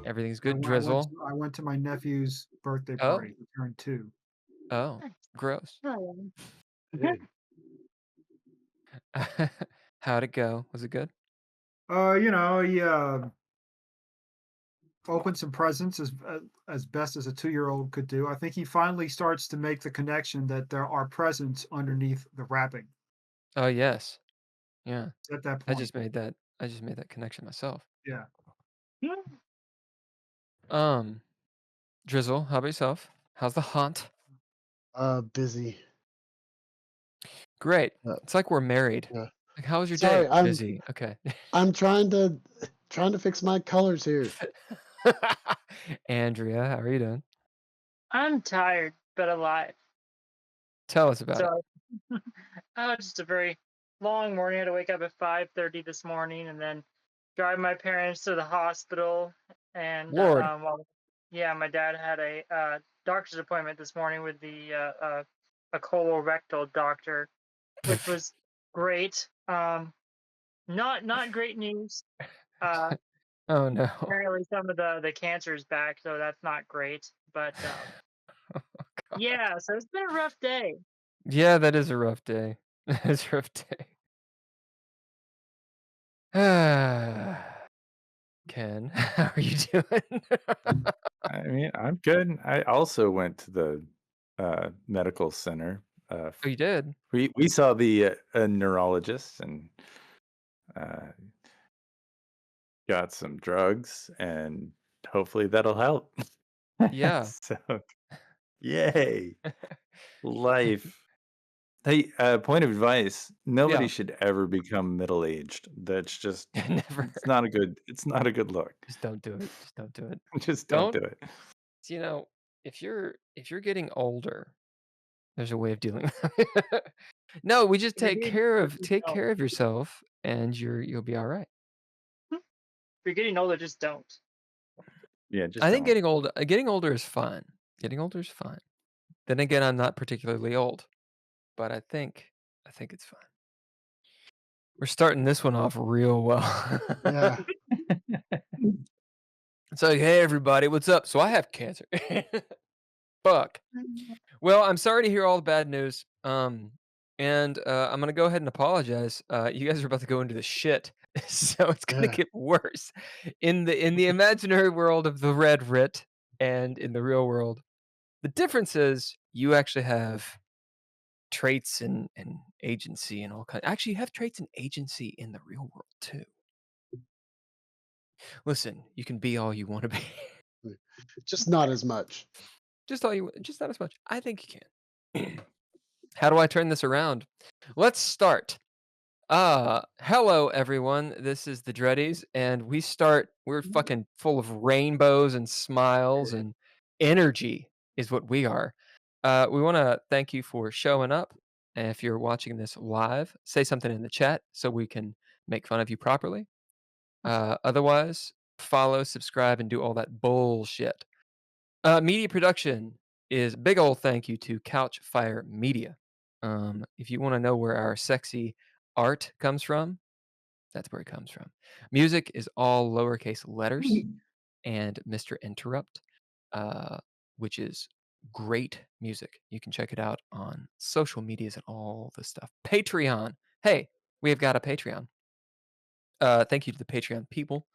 Everything's I good, w I went to Drizzle. I went to my nephew's birthday Oh, party. He turned 2. oh, Nice. gross. Oh, Hey, How'd it go? Was it good? He, opened some presents as best as a 2-year-old could do. I think he finally starts to make the connection that there are presents underneath the wrapping. Oh, yes. Yeah. It's at that I point. just made that I just made that connection myself. Yeah. yeah. Um, Drizzle, how about yourself? How's the haunt? busy. Great. Uh, It's like we're married. yeah. Like, how was your day? Sorry, Busy. Okay. I'm trying to fix my colors here. Andrea, how are you doing? I'm tired, but alive. Tell us about it. So, just a very long morning. I had to wake up at 5:30 this morning, and then drive my parents to the hospital. And Lord. yeah, my dad had a doctor's appointment this morning with a colorectal doctor, which was great. Not great news. Uh, Oh no. Apparently some of the cancer is back, so that's not great. But yeah, so it's been a rough day. Yeah, that is a rough day. That is a rough day. Ken, how are you doing? I mean, I'm good. I also went to the medical center. Oh, you did? We saw the neurologist and uh, got some drugs, and hopefully that'll help. Yeah. So, yay, life. Hey, point of advice: nobody Yeah. should ever become middle aged. That's just Never. it's not a good look. Just don't do it. Just don't do it. Just don't Don't do it. you know, if you're getting older, there's a way of dealing with it. No, we just If you're getting older, just take don't. care of yourself and you'll be all right. If you're getting older, just don't. Yeah, just I think don't. getting older is fun. Getting older is fun. Then again, I'm not particularly old, but I think it's fun. We're starting this one off real well. Yeah. It's like, "Hey, everybody, what's up?" So I have cancer. Fuck. Well, I'm sorry to hear all the bad news. And I'm gonna go ahead and apologize. You guys are about to go into the shit, so it's gonna Yeah. get worse. In the imaginary world of the Red Writ and in the real world, the difference is you actually have traits and agency and all kind. Actually, you have traits and agency in the real world too. Listen, you can be all you want to be. Just not as much. Just not as much. I think you can. How do I turn this around? Let's start. Hello everyone. This is the Dreadies, and we're fucking full of rainbows and smiles and energy is what we are. We want to thank you for showing up. And if you're watching this live, say something in the chat so we can make fun of you properly. Otherwise, follow, subscribe, and do all that bullshit. Media production is big old thank you to Couchfire Media. If you want to know where our sexy art comes from, that's where it comes from. Music is all lowercase letters and Mr. Interrupt, uh, which is great music. You can check it out on social medias and all the stuff. Patreon. Hey, we have got a Patreon. Thank you to the Patreon people,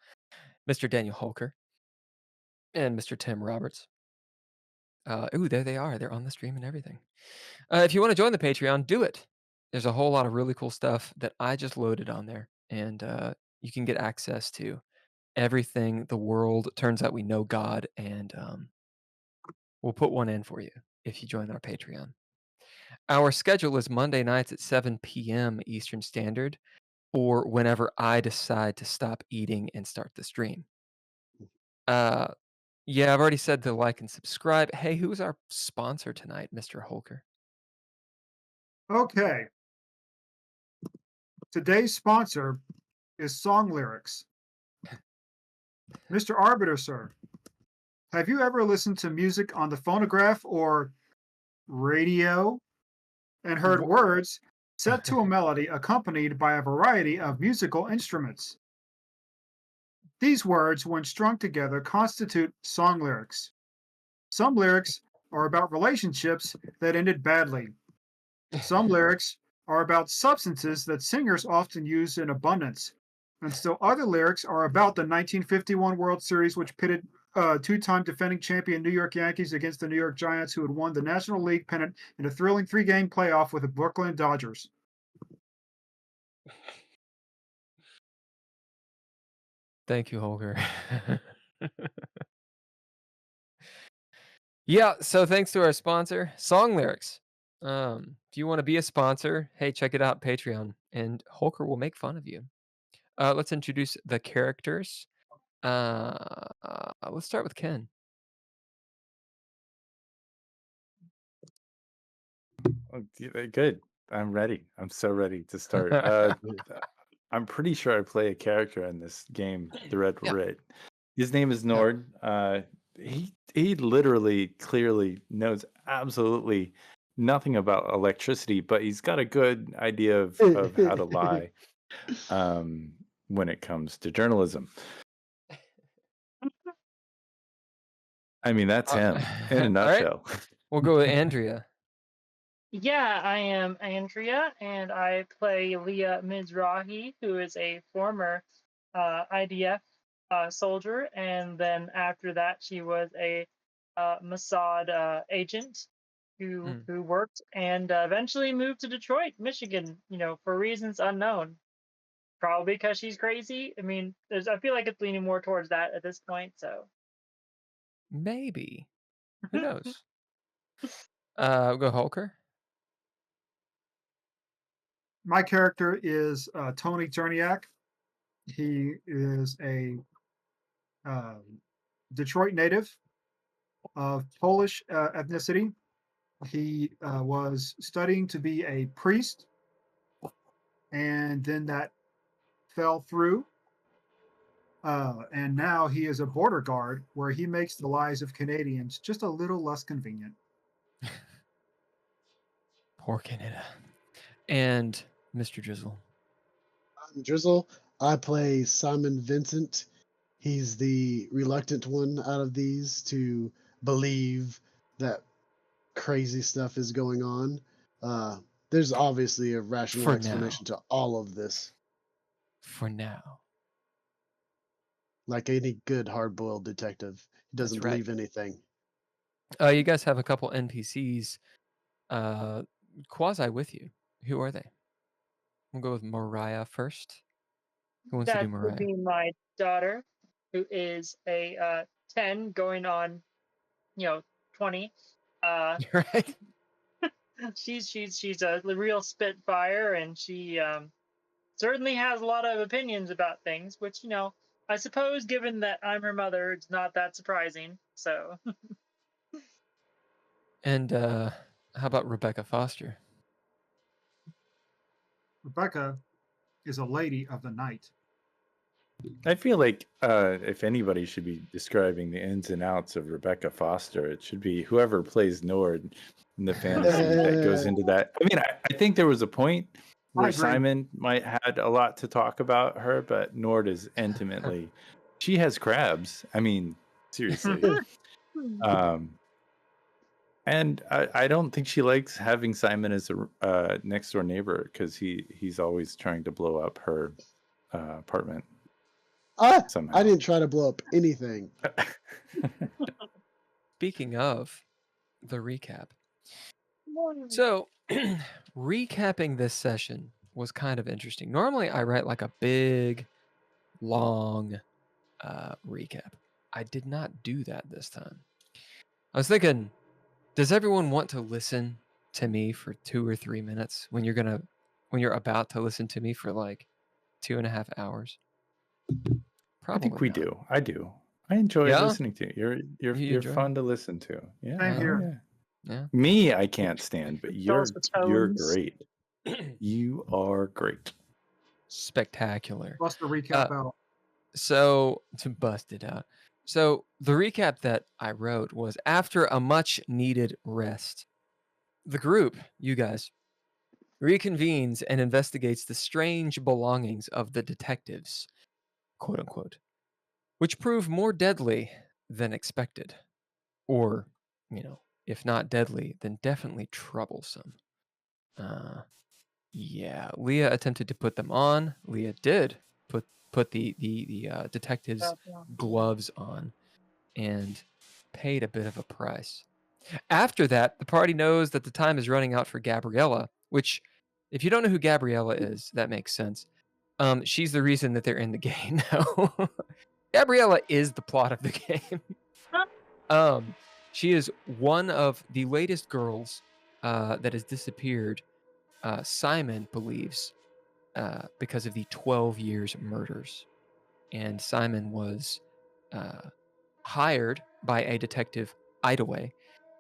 Mr. Daniel Holker and Mr. Tim Roberts. Ooh, there they are. They're on the stream and everything. If you want to join the Patreon, do it. There's a whole lot of really cool stuff that I just loaded on there, and you can get access to everything the world. Turns out we know God, and we'll put one in for you if you join our Patreon. Our schedule is Monday nights at 7 p.m. Eastern Standard, or whenever I decide to stop eating and start the stream. Uh, yeah, I've already said to like and subscribe. Hey, who's our sponsor tonight, Mr. Holker? Okay. Today's sponsor is Song Lyrics. Mr. Arbiter, sir, have you ever listened to music on the phonograph or radio and heard words set to a melody accompanied by a variety of musical instruments? These words, when strung together, constitute song lyrics. Some lyrics are about relationships that ended badly. Some lyrics are about substances that singers often use in abundance. And still other lyrics are about the 1951 World Series, which pitted two-time defending champion New York Yankees against the New York Giants, who had won the National League pennant in a thrilling 3-game playoff with the Brooklyn Dodgers. Thank you, Holger. Yeah, so thanks to our sponsor, Song Lyrics. If you want to be a sponsor, hey, check it out, Patreon, and Holger will make fun of you. Let's introduce the characters. Let's start with Ken. Oh, good. I'm ready. I'm so ready to start. I'm pretty sure I play a character in this game, the Red Yeah. Writ. His name is Nord. He literally, clearly knows absolutely nothing about electricity, but he's got a good idea of how to lie when it comes to journalism. I mean, that's him in a All right. nutshell. We'll go with Andrea. Yeah, I am Andrea, and I play Leah Mizrahi, who is a former IDF soldier, and then after that, she was a Mossad agent who worked and eventually moved to Detroit, Michigan. For reasons unknown. Probably because she's crazy. I mean, I feel like it's leaning more towards that at this point. So Maybe. Who knows? We'll go Holger. My character is Tony Cherniak. He is a Detroit native of Polish ethnicity. He was studying to be a priest, and then that fell through. And now he is a border guard where he makes the lives of Canadians just a little less convenient. Poor Canada. And Mr. Drizzle. I'm Drizzle. I play Simon Vincent. He's the reluctant one out of these to believe that crazy stuff is going on. There's obviously a rational For now. explanation to all of this. For now. Like any good hard-boiled detective, he doesn't That's right. believe anything. You guys have a couple NPCs quasi with you. Who are they? We'll go with Mariah first. Who wants to do that Mariah? would be my daughter, who is a 10 going on, 20. Right? She's a real spitfire, and she certainly has a lot of opinions about things, which I suppose, given that I'm her mother, it's not that surprising. So And how about Rebecca Foster? Rebecca is a lady of the night. I feel like if anybody should be describing the ins and outs of Rebecca Foster, it should be whoever plays Nord in the fantasy that goes into that. I mean, I think there was a point where agree. Simon might had a lot to talk about her, but Nord is intimately. She has crabs. I mean, seriously. And I don't think she likes having Simon as a next door neighbor because he's always trying to blow up her apartment. Somehow. I didn't try to blow up anything. Speaking of the recap. So, recapping this session was kind of interesting. Normally, I write like a big, long recap. I did not do that this time. I was thinking, does everyone want to listen to me for 2 or 3 minutes when you're about to listen to me for like 2.5 hours? Probably I think we not. do. I do. I enjoy Yeah? listening to you. You're enjoy fun to listen to. Yeah. Same oh, here. Yeah. Me, I can't stand, but you're Dulcet tones. great. You are great. Spectacular. Bust the recap out. So, to bust it out. So, the recap that I wrote was after a much needed rest, the group, you guys, reconvenes and investigates the strange belongings of the detectives, quote unquote. which prove more deadly than expected. Or, if not deadly, then definitely troublesome. Uh, yeah, Leah attempted to put them on. Leah did put the detective's gloves on and paid a bit of a price. After that, the party knows that the time is running out for Gabriella, which, if you don't know who Gabriella is, that makes sense. She's the reason that they're in the game now. Gabriella is the plot of the game. She is one of the latest girls that has disappeared. Simon believes because of the 12 years murders, and Simon was hired by a detective, Idaway,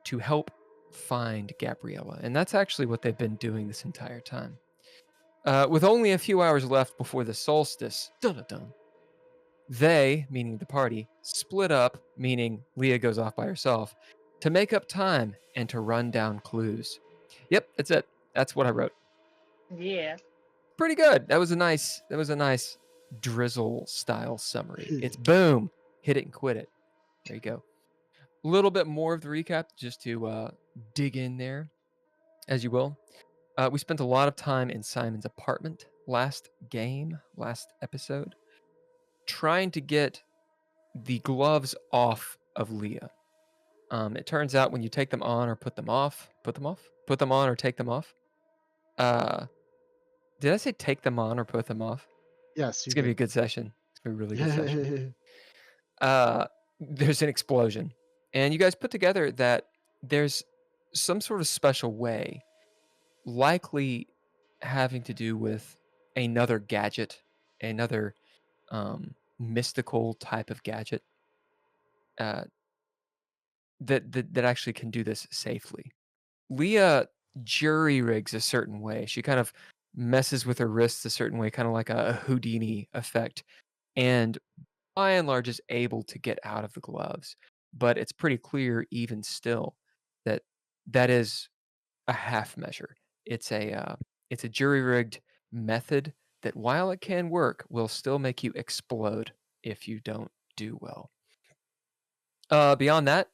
to help find Gabriella, and that's actually what they've been doing this entire time. With only a few hours left before the solstice, dun-dun-dun, they, meaning the party, split up, meaning Leah goes off by herself, to make up time and to run down clues. Yep, that's it. That's what I wrote. Yeah. Pretty good. That was a nice drizzle style summary. It's boom, hit it and quit it. There you go. A little bit more of the recap just to dig in there, as you will. We spent a lot of time in Simon's apartment last episode, trying to get the gloves off of Leah. It turns out when you take them on or put them on or take them off. Did I say take them on or put them off? Yes, It's gonna be a good session. It's gonna be a really good session. did. There's an explosion, and you guys put together that there's some sort of special way, likely having to do with another gadget, another mystical type of gadget uh, that actually can do this safely. Leah jury rigs a certain way. She kind of messes with her wrists a certain way, kind of like a Houdini effect, and by and large is able to get out of the gloves. But it's pretty clear, even still, that that is a half measure. It's a jury rigged method that, while it can work, will still make you explode if you don't do well. Beyond that,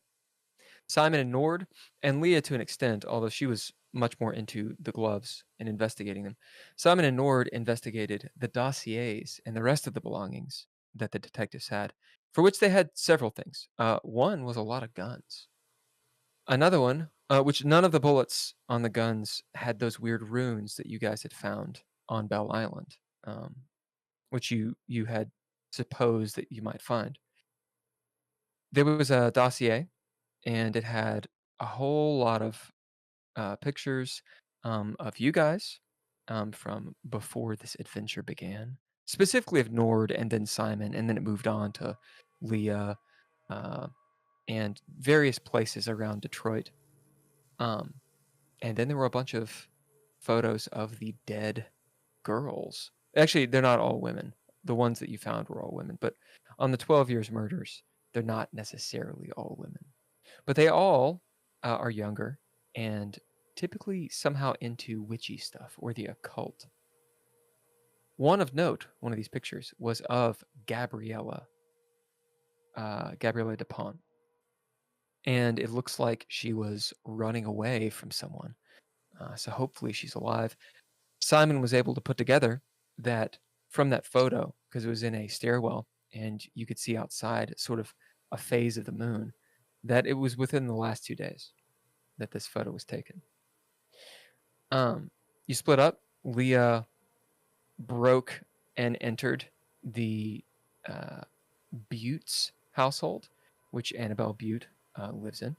Simon and Nord, and Leah to an extent, although she was much more into the gloves and investigating them. Simon and Nord investigated the dossiers and the rest of the belongings that the detectives had, for which they had several things. One was a lot of guns. Another one, which none of the bullets on the guns had those weird runes that you guys had found on Bell Island, which you had supposed that you might find. There was a dossier, and it had a whole lot of pictures of you guys from before this adventure began, specifically of Nord and then Simon, and then it moved on to Leah uh, and various places around Detroit. And then there were a bunch of photos of the dead girls. Actually, they're not all women. The ones that you found were all women, but on the 12 years murders, they're not necessarily all women. But they all are younger and typically somehow into witchy stuff or the occult. One of note, one of these pictures, was of Gabriella DuPont. And it looks like she was running away from someone. So hopefully she's alive. Simon was able to put together that from that photo, because it was in a stairwell and you could see outside sort of a phase of the moon, that it was within the last 2 days that this photo was taken. You split up. Leah broke and entered the Butte's household, which Annabelle Butte lives in.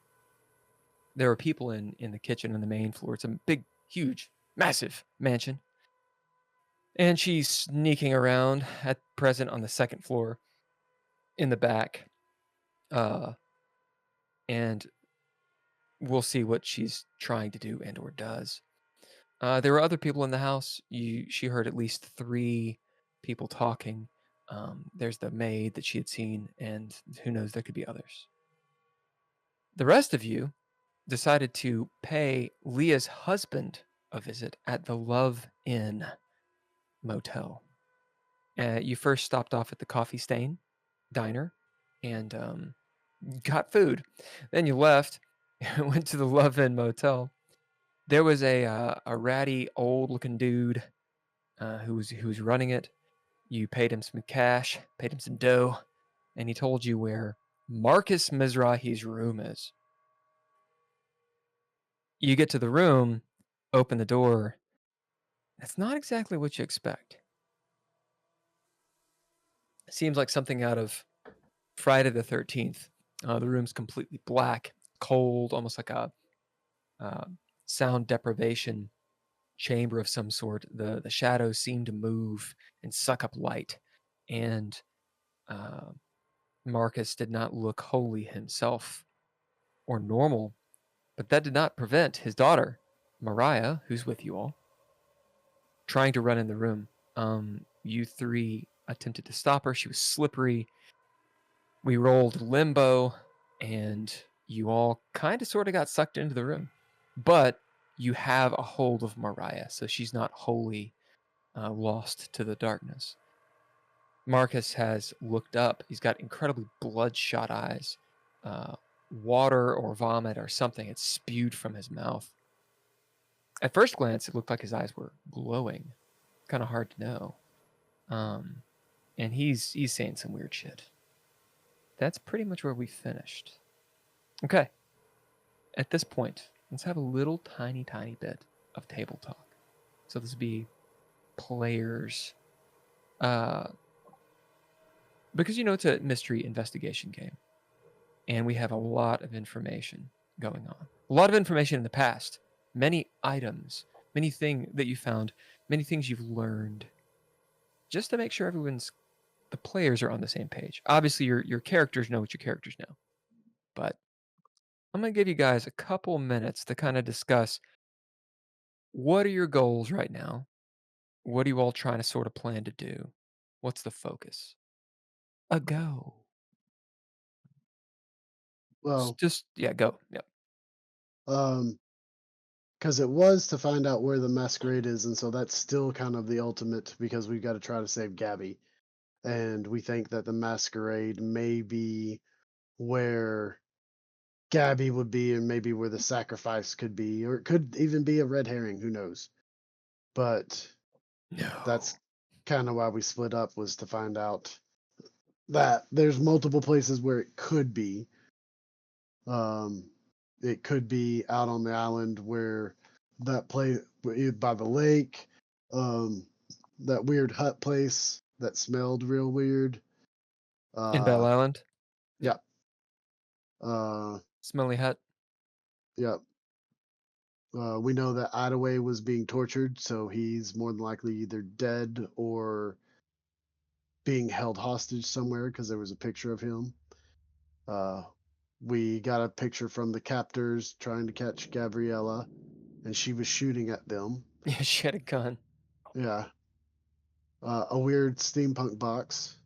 There were people in the kitchen on the main floor. It's a big, huge, massive mansion. And she's sneaking around at present on the second floor in the back. And we'll see what she's trying to do and or does. There were other people in the house. She heard at least 3 people talking. There's the maid that she had seen, and who knows, there could be others. The rest of you decided to pay Leah's husband a visit at the Luv Inn Motel. You first stopped off at the Coffee Stain, diner and got food. Then you left, went to the Luv Inn Motel. There was a ratty old looking dude who was running it. You paid him some cash, paid him some dough, and he told you where Marcus Mizrahi's room is. You get to the room, open the door. It's not exactly what you expect. It seems like something out of Friday the 13th. The room's completely black, cold, almost like a sound deprivation chamber of some sort. The shadows seem to move and suck up light. And Marcus did not look wholly himself or normal, but that did not prevent his daughter, Mariah, who's with you all, trying to run in the room. You three attempted to stop her. She was slippery. We rolled limbo, and you all kind of sort of got sucked into the room. But you have a hold of Mariah, so she's not wholly lost to the darkness. Marcus has looked up. He's got incredibly bloodshot eyes. Water or vomit or something had spewed from his mouth. At first glance, it looked like his eyes were glowing. Kind of hard to know. And he's saying some weird shit. That's pretty much where we finished. Okay. At this point, let's have a little tiny bit of table talk. So this would be players. Because it's a mystery investigation game. And we have a lot of information going on. A lot of information in the past. Many items. Many things that you found. Many things you've learned. Just to make sure the players are on the same page. Obviously, your characters know what your characters know. But I'm going to give you guys a couple minutes to kind of discuss what are your goals right now? What are you all trying to sort of plan to do? What's the focus? A go. Well, Go. Yep. Because it was to find out where the masquerade is, and so that's still kind of the ultimate because we've got to try to save Gabby. And we think that the masquerade may be where Gabby would be and maybe where the sacrifice could be, or it could even be a red herring, who knows. But No. that's kind of why we split up, was to find out that there's multiple places where it could be. It could be out on the island where that place by the lake, that weird hut place that smelled real weird. In Bell Island? Yeah. Smelly hut? Yeah. We know that Idaway was being tortured, so he's more than likely either dead or being held hostage somewhere because there was a picture of him. We got a picture from the captors trying to catch Gabriella, and she was shooting at them. Yeah, she had a gun. Yeah. A weird steampunk box.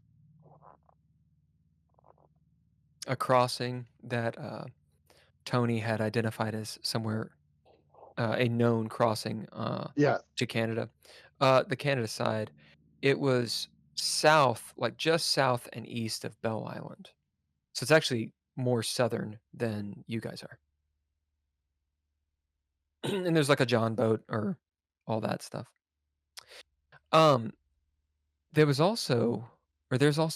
A crossing that Tony had identified as somewhere, a known crossing Yeah. to Canada. The Canada side, it was south, like just south and east of Bell Island. So it's actually more southern than you guys are. And there's like a John boat or all that stuff. There's also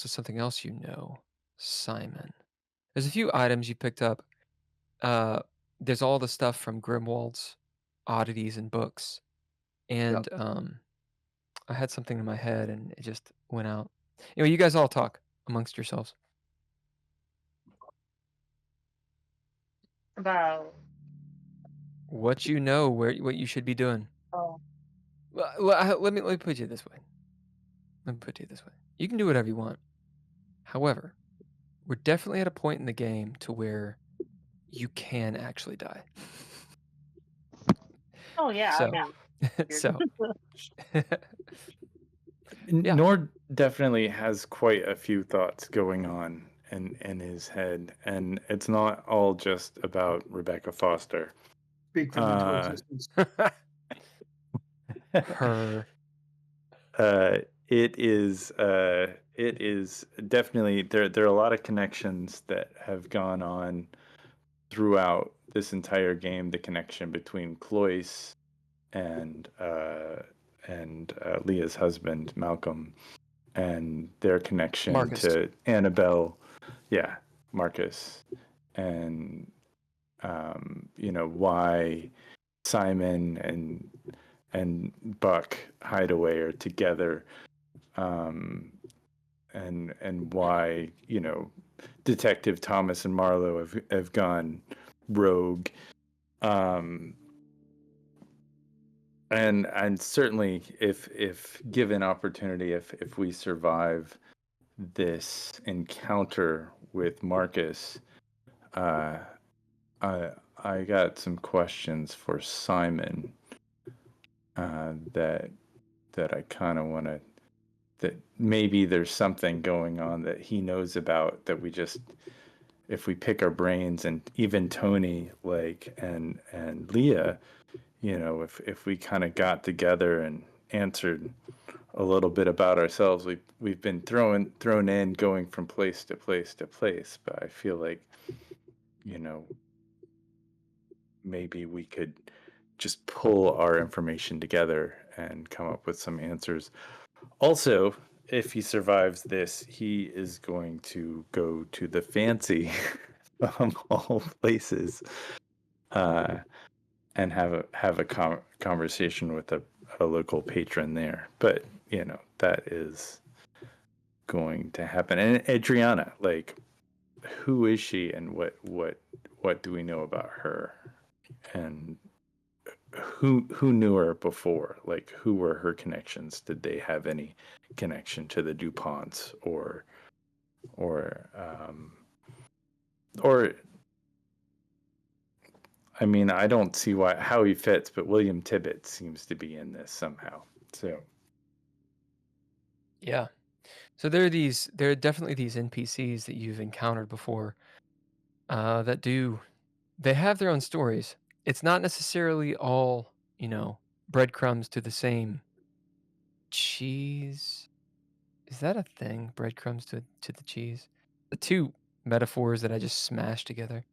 something else Simon. There's a few items you picked up. There's all the stuff from Grimwald's oddities and books. And I had something in my head and it just went out. Anyway, you guys all talk amongst yourselves. About What you know, what you should be doing. oh Let me put you this way. You can do whatever you want. However, we're definitely at a point in the game to where you can actually die. oh yeah, So, I mean, so Nord definitely has quite a few thoughts going on in his head, and it's not all just about Rebecca Foster. Speak them into existence. her. It it is definitely there are a lot of connections that have gone on throughout this entire game. The connection between Cloyce and Leah's husband Malcolm, and their connection Marcus. to Annabelle, yeah, Marcus, and why Simon and Buck Hideaway are together, and why Detective Thomas and Marlowe have gone rogue, and certainly if given opportunity, if we survive this encounter with Marcus, I got some questions for Simon that I kind of want to, that maybe there's something going on that he knows about that we just, if we pick our brains, and even Tony, like, and Leah, if we kind of got together and answered a little bit about ourselves. We've been thrown in, going from place to place to place, but I feel like maybe we could just pull our information together and come up with some answers. Also, if he survives this, he is going to go to the fancy all places, and have a conversation with a local patron there. But that is going to happen. And Adriana, like, who is she, and what do we know about her, and who knew her before? Like, who were her connections? Did they have any connection to the DuPonts, or I mean, I don't see how he fits, but William Tibbet seems to be in this somehow. So Yeah. So there are definitely these NPCs that you've encountered before, they have their own stories. It's not necessarily all, breadcrumbs to the same cheese. Is that a thing? Breadcrumbs to the cheese? The two metaphors that I just smashed together.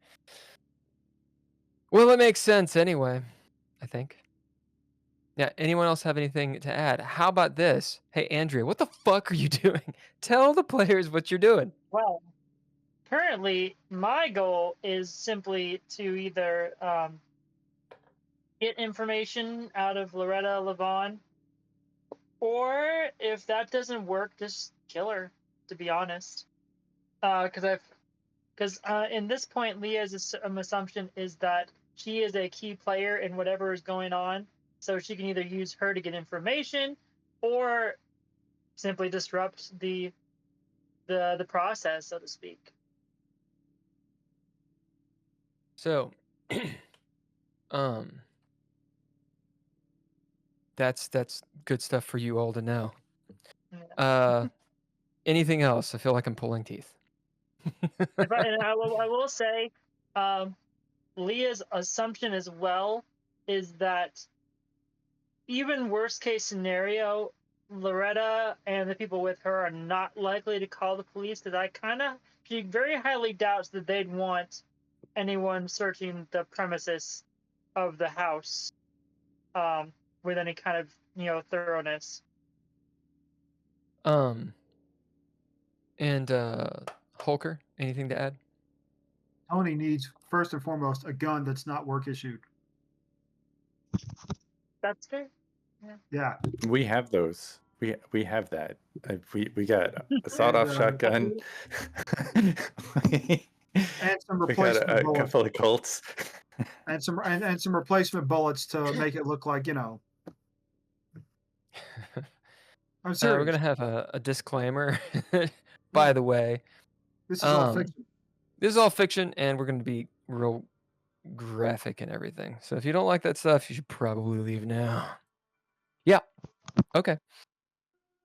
Well, it makes sense anyway, I think. Yeah, anyone else have anything to add? How about this? Hey, Andrea, what the fuck are you doing? Tell the players what you're doing. Well, currently, my goal is simply to either get information out of Loretta Levan, or if that doesn't work, just kill her. To be honest, because in this point, Leah's assumption is that she is a key player in whatever is going on, so she can either use her to get information, or simply disrupt the process, so to speak. So, that's good stuff for you all to know. Anything else? I feel like I'm pulling teeth. And I will say, Leah's assumption as well is that even worst case scenario, Loretta and the people with her are not likely to call the police, because she very highly doubts that they'd want anyone searching the premises of the house with any kind of thoroughness. And Holker, anything to add? Tony needs, first and foremost, a gun that's not work issued. That's fair. Yeah. we have those. We have that. We got a sawed-off shotgun. And some We got replacement a bullets. couple of Colts. And some replacement bullets to make it look like, I'm serious. We're gonna have a disclaimer. By the way, This is all fiction. This is all fiction, and we're gonna be real graphic and everything. So if you don't like that stuff, you should probably leave now. Yeah. Okay.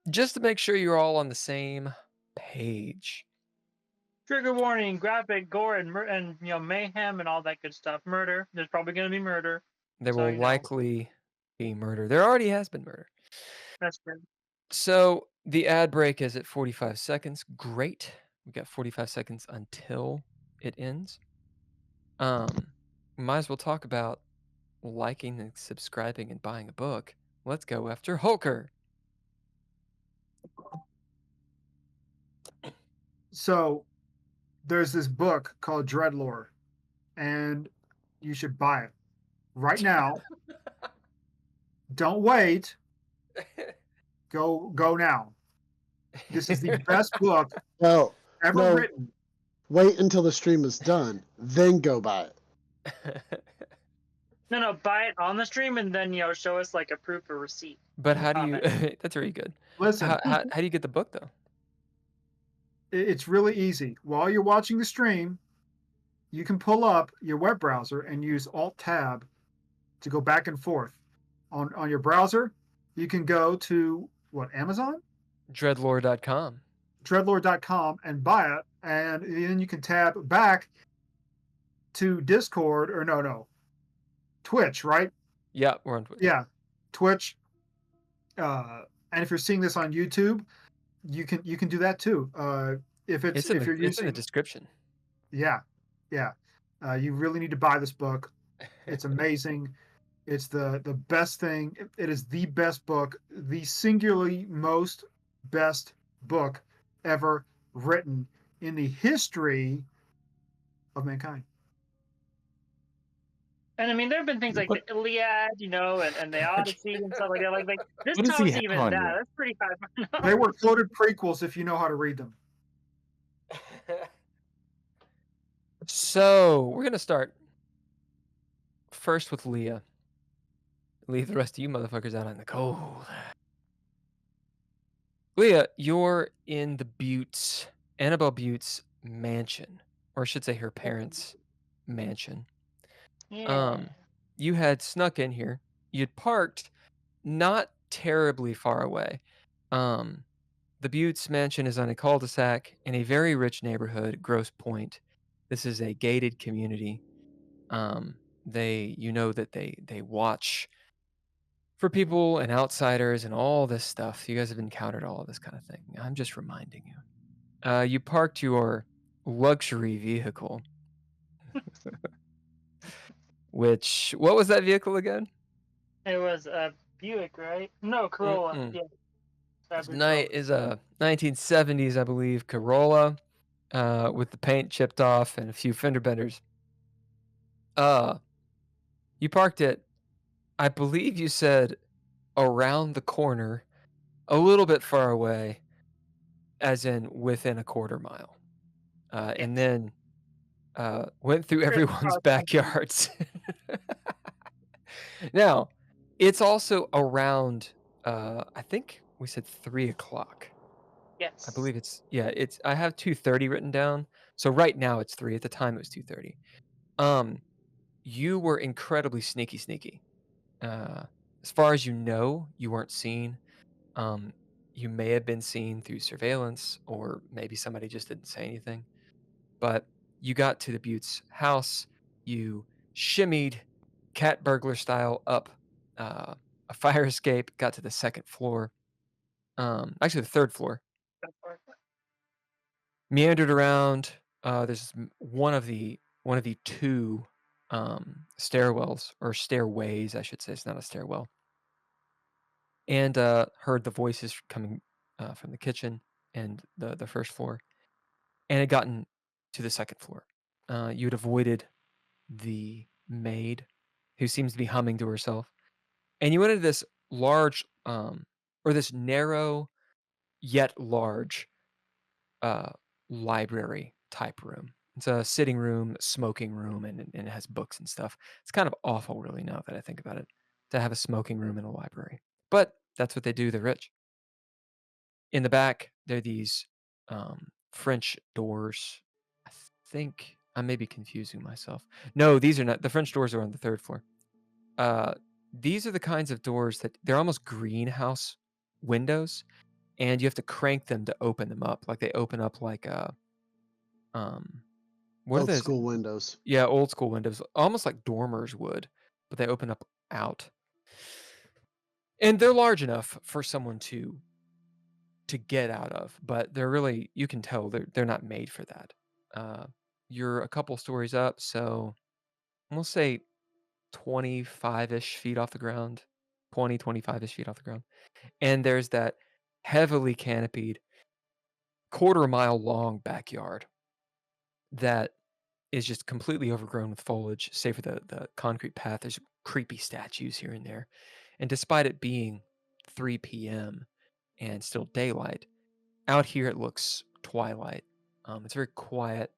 Just to make sure you're all on the same page. Trigger warning: graphic, gore, and mayhem and all that good stuff. Murder. There's probably going to be murder. There will likely be murder. There already has been murder. That's true. So The ad break is at 45 seconds. Great. We got 45 seconds until it ends. Might as well talk about liking and subscribing and buying a book. Let's go after Holker. So there's this book called DreadLore, and you should buy it right now. Don't wait. Go now. This is the best book Well, ever no, written. wait until the stream is done, then go buy it. No, buy it on the stream and then show us like a proof or receipt. But how do you? Comment. That's very good. Listen, How do you get the book though? it's really easy. While you're watching the stream, you can pull up your web browser and use Alt Tab to go back and forth. On your browser, you can go to Amazon? Dreadlore.com. Dreadlord.com and buy it, and then you can tab back to Discord or no, Twitch, right? Yeah, we're on Twitch. Yeah, Twitch. And if you're seeing this on YouTube, you can do that too. If you're It's in the using, description. yeah. You really need to buy this book. It's amazing. It's the best thing. It is the best book, the singularly most best book ever written in the history of mankind. And I mean, there have been things like the Iliad, and the Odyssey and stuff like that. Like this What does he tops have even on that. you? That's pretty fast. They were quoted prequels if you know how to read them. So we're gonna start first with Leah. Leave the rest of you motherfuckers out in the cold. Leah, you're in the Annabelle Butte's mansion, or I should say her parents' mansion. Yeah. You had snuck in here. You'd parked not terribly far away. The Butte's mansion is on a cul-de-sac in a very rich neighborhood, Grosse Pointe. This is a gated community. They watch for people and outsiders and all this stuff. You guys have encountered all of this kind of thing. I'm just reminding you. You parked your luxury vehicle. What was that vehicle again? It was a Buick, right? No, Corolla. Mm-mm. Yeah. Tonight is a 1970s, I believe, Corolla, with the paint chipped off and a few fender benders. You parked it, I believe you said, around the corner, a little bit far away, as in within a quarter mile, and then went through everyone's backyards. Now, it's also around, I think we said 3 o'clock. Yes. I believe I have 2:30 written down. So right now it's 3. At the time it was 2:30. You were incredibly sneaky. As far as you know, you weren't seen. You may have been seen through surveillance, or maybe somebody just didn't say anything. But you got to the Butte's house. You shimmied, cat burglar style, up a fire escape. Got to the second floor. Actually, the third floor. Meandered around. There's one of the 2 stairwells, or stairways, I should say. It's not a stairwell. And heard the voices coming from the kitchen and the first floor, and had gotten to the second floor. You'd avoided the maid, who seems to be humming to herself, and you went into this large, or this narrow yet large, library type room. It's a sitting room, smoking room, and it has books and stuff. It's kind of awful, really, now that I think about it, to have a smoking room in a library. But that's what they do. They're rich. In the back, there are these French doors. I think I may be confusing myself. No, these are not. The French doors are on the third floor. These are the kinds of doors that they're almost greenhouse windows, and you have to crank them to open them up. Like they open up like a what are Old those? school windows. Yeah, old school windows, almost like dormers would, but they open up out. And they're large enough for someone to to get out of, but they're really, you can tell they're not made for that. You're a couple stories up, so we'll say 25-ish feet off the ground, 25-ish feet off the ground. And there's that heavily canopied, quarter-mile long backyard that is just completely overgrown with foliage, save for the concrete path. There's creepy statues here and there. And despite it being 3 p.m. and still daylight, out here it looks twilight. It's very quiet,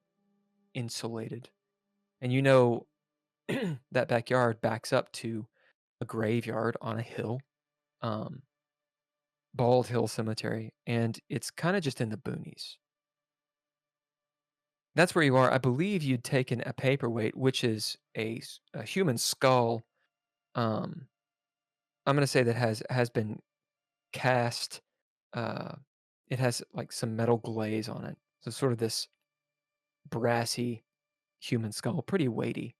insulated. And you know that backyard backs up to a graveyard on a hill, um, Bald Hill Cemetery, and it's kind of just in the boonies. That's where you are. I believe you'd taken a paperweight, which is a human skull. Um, I'm gonna say that has been cast. Uh, it has like some metal glaze on it, so sort of this brassy human skull, pretty weighty,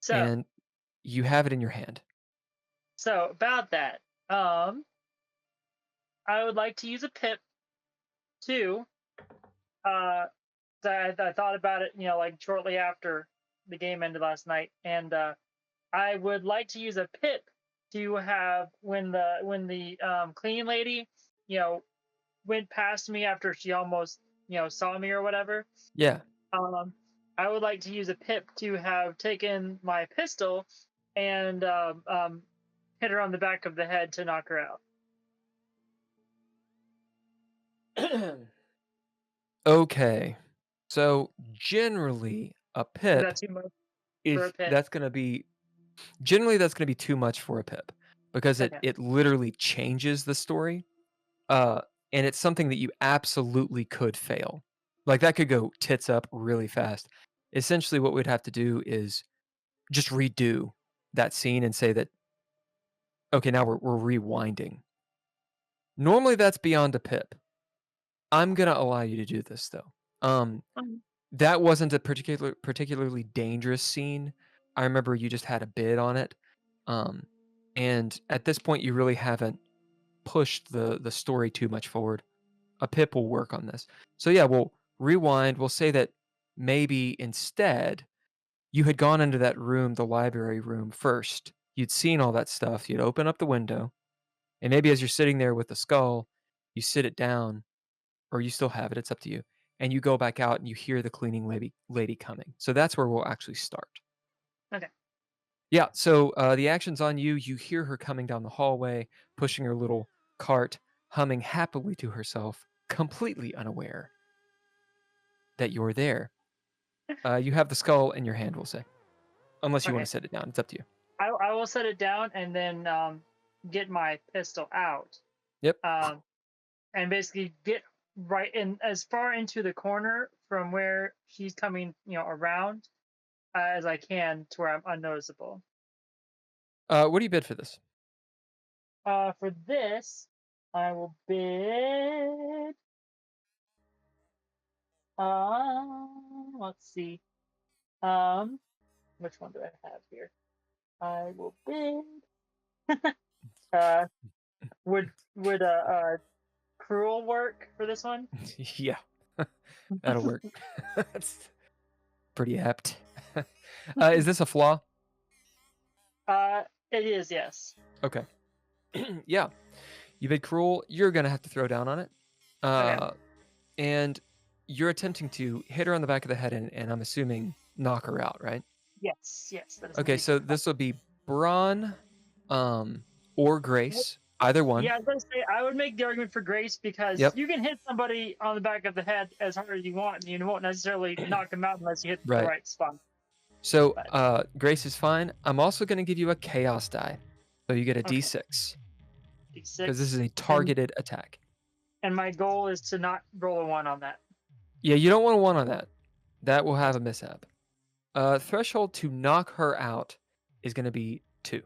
So, and you have it in your hand. so about that, I would like to use a pip too. I thought about it, like shortly after the game ended last night, and I would like to use a pip to have when the cleaning lady, went past me after she almost, saw me or whatever. Yeah. I would like to use a pip to have taken my pistol and hit her on the back of the head to knock her out. Okay. So generally, a Is pip that too much for a is pip? that's gonna be generally that's gonna be too much for a pip because Okay. it literally changes the story. Uh, and it's something that you absolutely could fail. Like that could go tits up really fast. Essentially, what we'd have to do is just redo that scene and say that okay, now we're rewinding. Normally, that's beyond a pip. I'm gonna allow you to do this though. Um, That wasn't a particularly dangerous scene. I remember you just had a bid on it. Um, and at this point, you really haven't pushed the story too much forward. A pip will work on this. So yeah, we'll rewind. We'll say that maybe instead you had gone into that room, the library room first. You'd seen all that stuff. You'd open up the window, and maybe as you're sitting there with the skull, you sit it down, or you still have it. It's up to you. And you go back out and you hear the cleaning lady coming. So that's where we'll actually start. okay. Yeah. So the action's on you. You hear her coming down the hallway, pushing her little cart, humming happily to herself, completely unaware that you're there. You have the skull in your hand, we'll say. Unless you want Okay. to set it down. It's up to you. I will set it down and then get my pistol out. Yep. And basically get right in as far into the corner from where she's coming, around as I can to where I'm unnoticeable. What do you bid for this? For this, I will bid. Let's see. Which one do I have here? I will bid. Would cruel work for this one? Yeah. That'll work. That's pretty apt. Is this a flaw? It is, yes. Okay. Yeah. You bid cruel. You're going to have to throw down on it. Okay. And you're attempting to hit her on the back of the head and I'm assuming knock her out, right? Yes. That is Okay, indeed so correct. this will be Braun or Grace, either one. Yeah, I was gonna say I would make the argument for Grace because Yep. you can hit somebody on the back of the head as hard as you want, and you won't necessarily knock them out unless you hit Right. the right spot. So Grace is fine. I'm also going to give you a chaos die. So you get a Okay. D6 D6. because this is a targeted attack. And my goal is to not roll a 1 on that. Yeah, you don't want a 1 on that. That will have a mishap. Threshold to knock her out is going to be 2.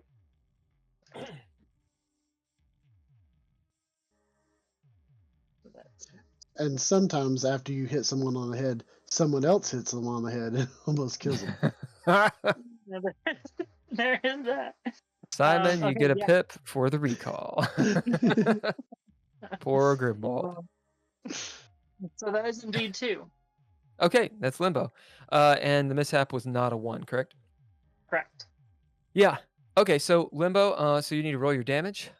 And sometimes after you hit someone on the head, someone else hits them on the head and almost kills them. There is that. Simon, you Okay, get a yeah. pip for the recall. Poor Grimwald. So that is indeed 2. Okay, that's Limbo. And the mishap was not a 1, correct? Correct. Yeah. Okay, so Limbo, so you need to roll your damage.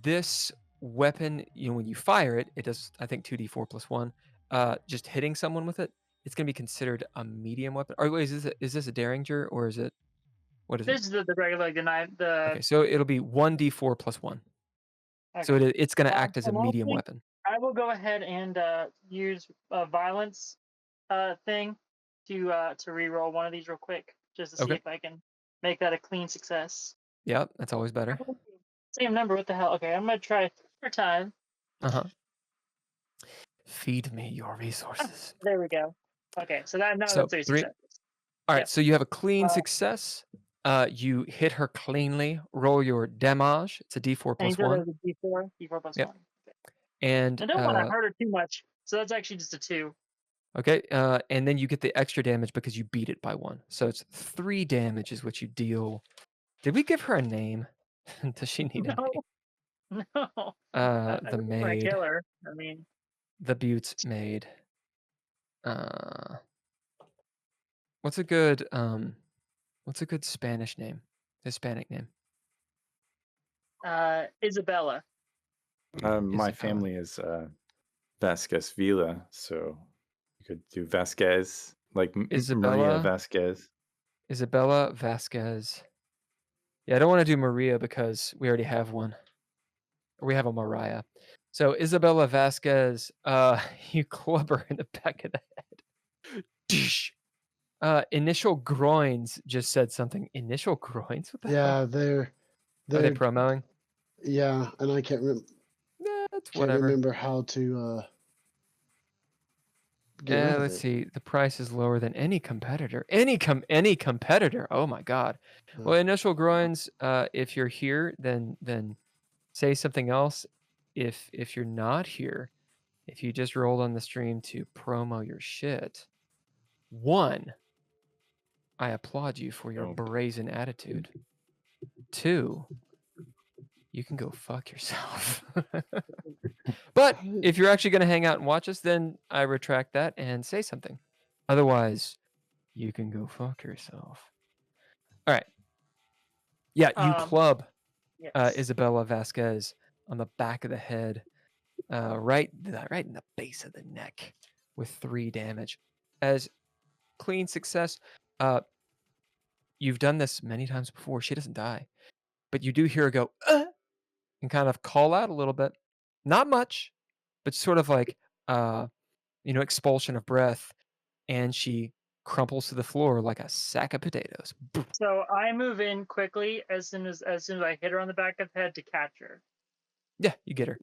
This weapon, when you fire it, it does, I think, 2d4 plus 1. Just hitting someone with it, it's going to be considered a medium weapon. Or wait, is this a Derringer, or is it, what is it? This is the regular, like the knife. Okay, so it'll be 1d4 plus 1. So Okay. it's going to act as a And medium actually, weapon. I will go ahead and use a violence thing to re-roll one of these real quick, just to see Okay. if I can make that a clean success. Yep, that's always better. Same number. What the hell? Okay, I'm gonna try 4 times. Uh-huh. Feed me your resources. There we go. Okay, so now So, that's 3 3. successes. All right, Yep. so you have a clean success. You hit her cleanly. Roll your damage. It's a d4 And plus 1. D4 plus Yep. 1. Okay. And I don't want to hurt her too much, so that's actually just a 2. okay, and then you get the extra damage because you beat it by 1. So it's 3 damage is what you deal. Did we give her a name? Does she need a name? No. The I don't want to maid. kill her. I mean, The Butte's maid. What's a good Spanish name? Hispanic name. Isabella. My Isabella. family is Vasquez Villa, so you could do Vasquez, like Maria Isabella? Vasquez. Isabella Vasquez. Yeah, I don't want to do Maria because we already have one. We have a Mariah. So Isabella Vasquez, you club her in the back of the head. Dish. Initial groins just said something. Initial groins? What the hell? Yeah, they're Are they they're promoing? yeah, and I can't That's whatever. remember how to get rid of Let's it. see. The price is lower than any competitor. Any competitor. Oh my god. Well, initial groins. If you're here, then say something else. If you're not here, if you just rolled on the stream to promo your shit, 1, I applaud you for your Oh. brazen attitude. 2, you can go fuck yourself. But if you're actually going to hang out and watch us, then I retract that and say something. Otherwise, you can go fuck yourself. All right. Yeah, you club Yes. Isabella Vasquez on the back of the head, right in the base of the neck with 3 damage. As clean success. You've done this many times before. She doesn't die. But you do hear her go, and kind of call out a little bit. Not much, but sort of like, expulsion of breath. And she crumples to the floor like a sack of potatoes. So I move in quickly as soon as I hit her on the back of the head to catch her. Yeah, you get her.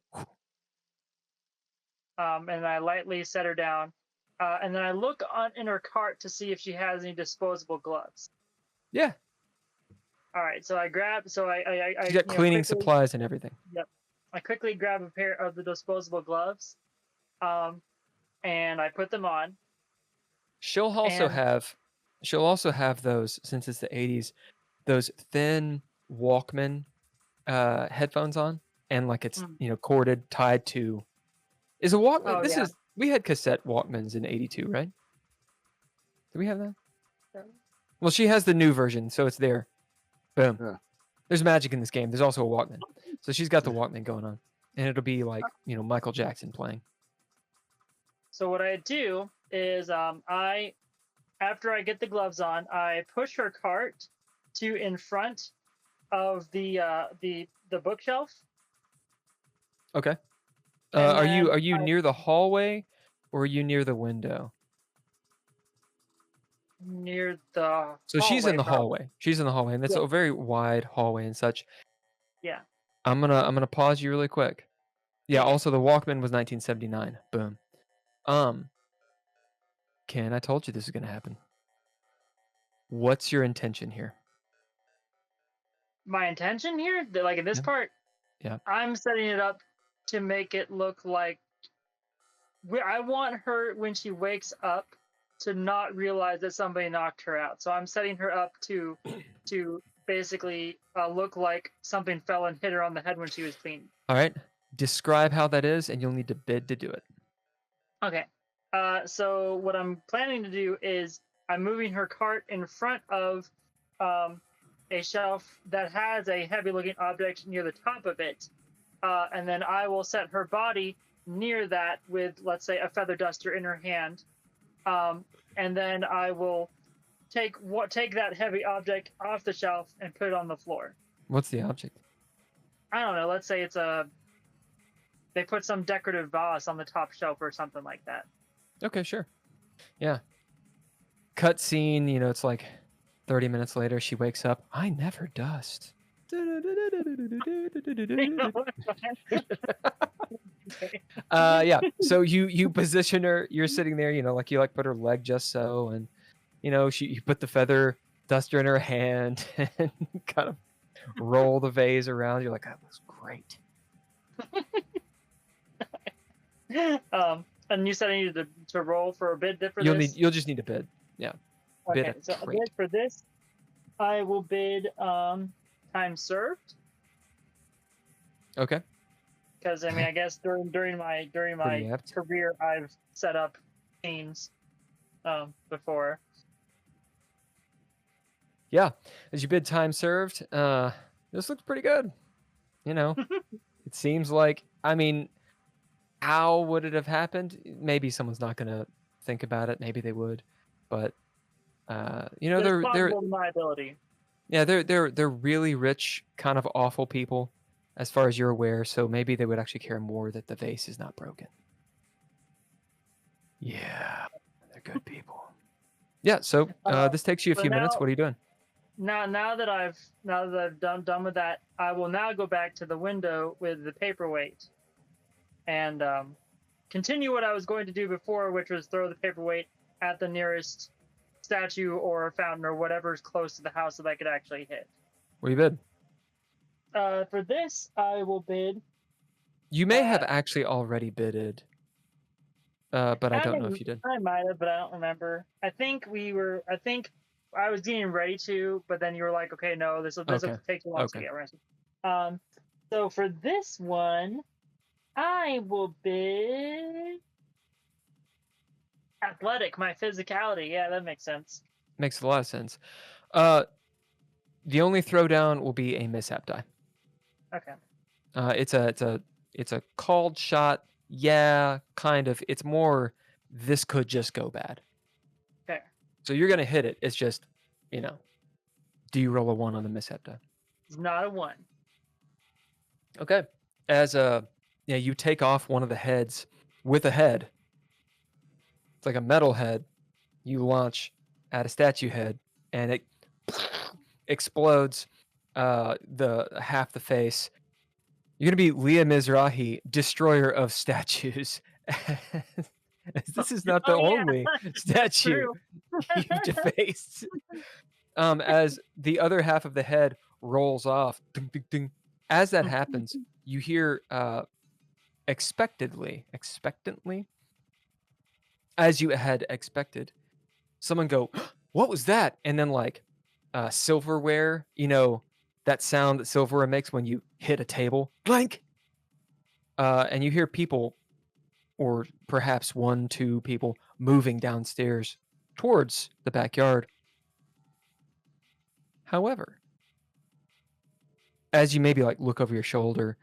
And I lightly set her down. And then I look in her cart to see if she has any disposable gloves. Yeah. All right, so I grab. So I She's got cleaning quickly, supplies and everything. Yep. I quickly grab a pair of the disposable gloves, and I put them on. She'll also have those, since it's the 80s, those thin Walkman headphones on, and like it's corded, tied to. Is a Walkman? Oh, We had cassette Walkmans in '82, right? Do we have that? Yeah. Well, she has the new version, so it's there. Boom. Yeah. There's magic in this game. There's also a Walkman, so she's got the Walkman going on, and it'll be like Michael Jackson playing. So what I do is after I get the gloves on, I push her cart to in front of the bookshelf. Okay. And are you near the hallway, or are you near the window? Near the So she's in the probably. hallway. She's in the hallway, and it's a very wide hallway and such. Yeah. I'm gonna pause you really quick. Yeah. Also, the Walkman was 1979. Boom. Ken, I told you this is gonna happen. What's your intention here? My intention here, like in this part, Yeah. I'm setting it up to make it look like I want her when she wakes up to not realize that somebody knocked her out. So I'm setting her up to basically look like something fell and hit her on the head when she was clean. All right. describe how that is, and you'll need to bid to do it. Okay. So what I'm planning to do is I'm moving her cart in front of a shelf that has a heavy-looking object near the top of it, and then I will set her body near that with, let's say, a feather duster in her hand, and then I will take that heavy object off the shelf and put it on the floor. What's the object? I don't know. Let's say they put some decorative vase on the top shelf or something like that. Okay, sure. Yeah. Cut scene, it's like 30 minutes later, she wakes up. I never dust. Yeah. So you position her, you're sitting there, like you put her leg just so, and you put the feather duster in her hand and kind of roll the vase around. You're like, that looks great. And you said I needed to roll for a bid for this? You'll just need a bid. Yeah. Okay, Bid so a bid for this, I will bid time served. Okay. Because I guess during my career I've set up scenes before. Yeah. As you bid time served, this looks pretty good. It seems like, how would it have happened? Maybe someone's not going to think about it. Maybe they would, but There's plausible deniability. Yeah, they're really rich, kind of awful people, as far as you're aware. So maybe they would actually care more that the vase is not broken. Yeah, they're good people. Yeah. So this takes you a few minutes. What are you doing? Now that I've done with that, I will now go back to the window with the paperweight, and continue what I was going to do before, which was throw the paperweight at the nearest statue or fountain or whatever's close to the house that I could actually hit. What do you bid? For this, I will bid. You may have actually already bidded, but I don't know if you did. I might have, but I don't remember. I think I was getting ready to, but then you were like, "Okay, no, this will take too long to get ready." So for this one, I will bid athletic, my physicality. Yeah, that makes sense. Makes a lot of sense. The only throwdown will be a mishap die. Okay. It's a called shot. Yeah, kind of. It's more, this could just go bad. Okay. So you're gonna hit it. It's just, do you roll a 1 on the mishap die? It's not a 1. Okay. As you take off one of the heads with a head. It's like a metal head. You launch at a statue head, and it explodes the half the face. You're gonna be Leah Mizrahi, destroyer of statues. This is not the only statue you've defaced. As the other half of the head rolls off, ding, ding, ding. As that happens, you hear expectantly, as you had expected, someone go, "What was that?" And then silverware, that sound that silverware makes when you hit a table, blank. And you hear people, or perhaps 1-2 people, moving downstairs towards the backyard. However, as you maybe look over your shoulder,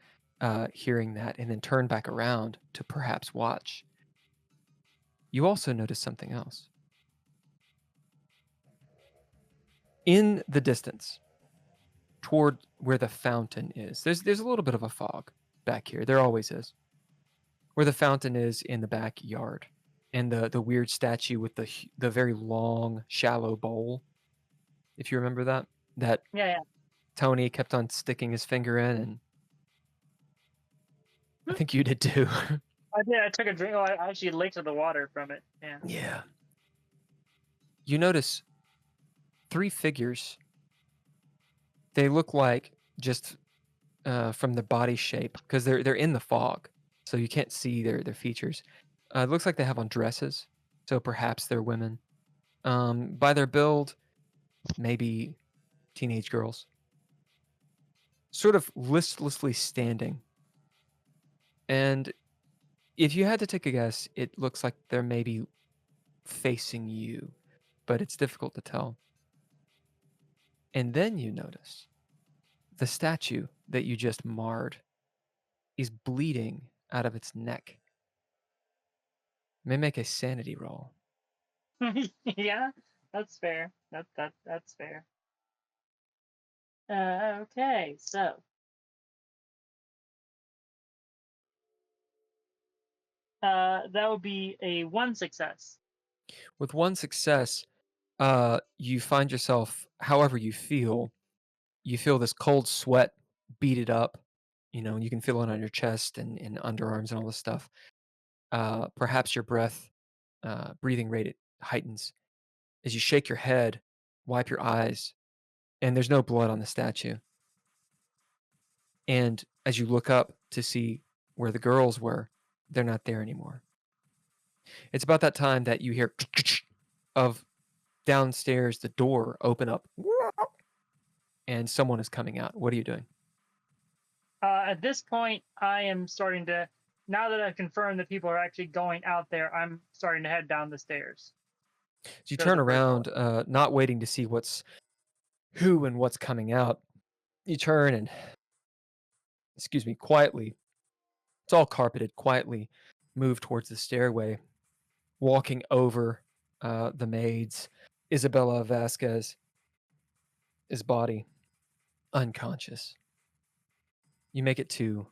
hearing that, and then turn back around to perhaps watch, you also notice something else. In the distance, toward where the fountain is, there's a little bit of a fog back here. There always is. Where the fountain is in the backyard, and the weird statue with the very long, shallow bowl. If you remember that Yeah. Tony kept on sticking his finger in, and I think you did too. I did. I took a drink. I actually licked the water from it. Yeah. Yeah. You notice 3 figures. They look like just from the body shape, because they're in the fog, so you can't see their features. It looks like they have on dresses, so perhaps they're women. By their build, maybe teenage girls. Sort of listlessly standing And if you had to take a guess, it looks like they're maybe facing you, but it's difficult to tell. And then you notice the statue that you just marred is bleeding out of its neck. May make a sanity roll. Yeah, that's fair. That's fair. Okay, so that would be a 1 success. With one success, you find yourself, however you feel this cold sweat beat it up. And you can feel it on your chest and underarms and all this stuff. Perhaps your breathing rate, it heightens as you shake your head, wipe your eyes, and there's no blood on the statue. And as you look up to see where the girls were, they're not there anymore. It's about that time that you hear of downstairs, the door open up, and someone is coming out. What are you doing? At this point, I am starting to, now that I've confirmed that people are actually going out there, I'm starting to head down the stairs. So you Go to turn the first around, not waiting to see who and what's coming out. You turn and, quietly, it's all carpeted, quietly move towards the stairway, walking over the maids, Isabella Vasquez, his body unconscious. You make it to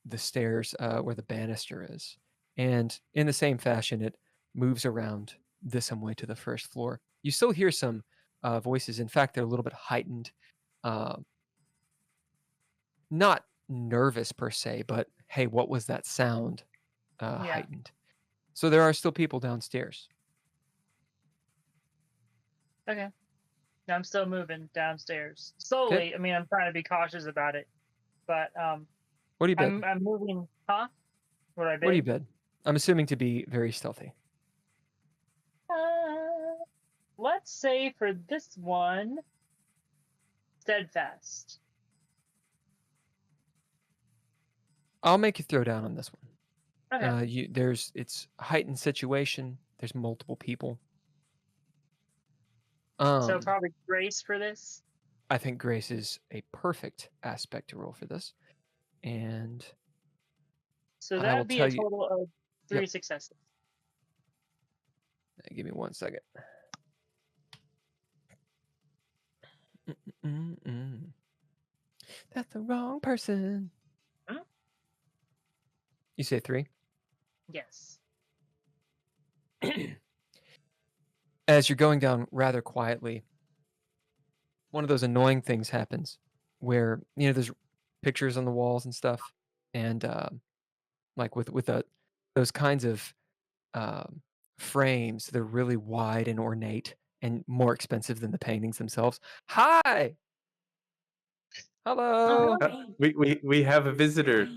the stairs where the banister is. And in the same fashion, it moves around this way to the first floor. You still hear some voices. In fact, they're a little bit heightened. Uh, not nervous per se, but hey, what was that sound? Yeah. Heightened. So there are still people downstairs. Okay. I'm still moving downstairs slowly. Okay. I mean, I'm trying to be cautious about it, but What do you bid? I'm moving. Huh? What I bid? What do you bid? I'm assuming to be very stealthy. Let's say for this one, steadfast. I'll make you throw down on this one. Okay. It's a heightened situation. There's multiple people. So probably grace for this. I think grace is a perfect aspect to roll for this. And so I that will would be tell a you- total of 3 Yep. successes. give me 1 second. That's the wrong person. Huh? You say 3? Yes. As you're going down rather quietly, one of those annoying things happens where, there's pictures on the walls and stuff. And like with those kinds of frames, they're really wide and ornate and more expensive than the paintings themselves. Hi! Hello! We have a visitor.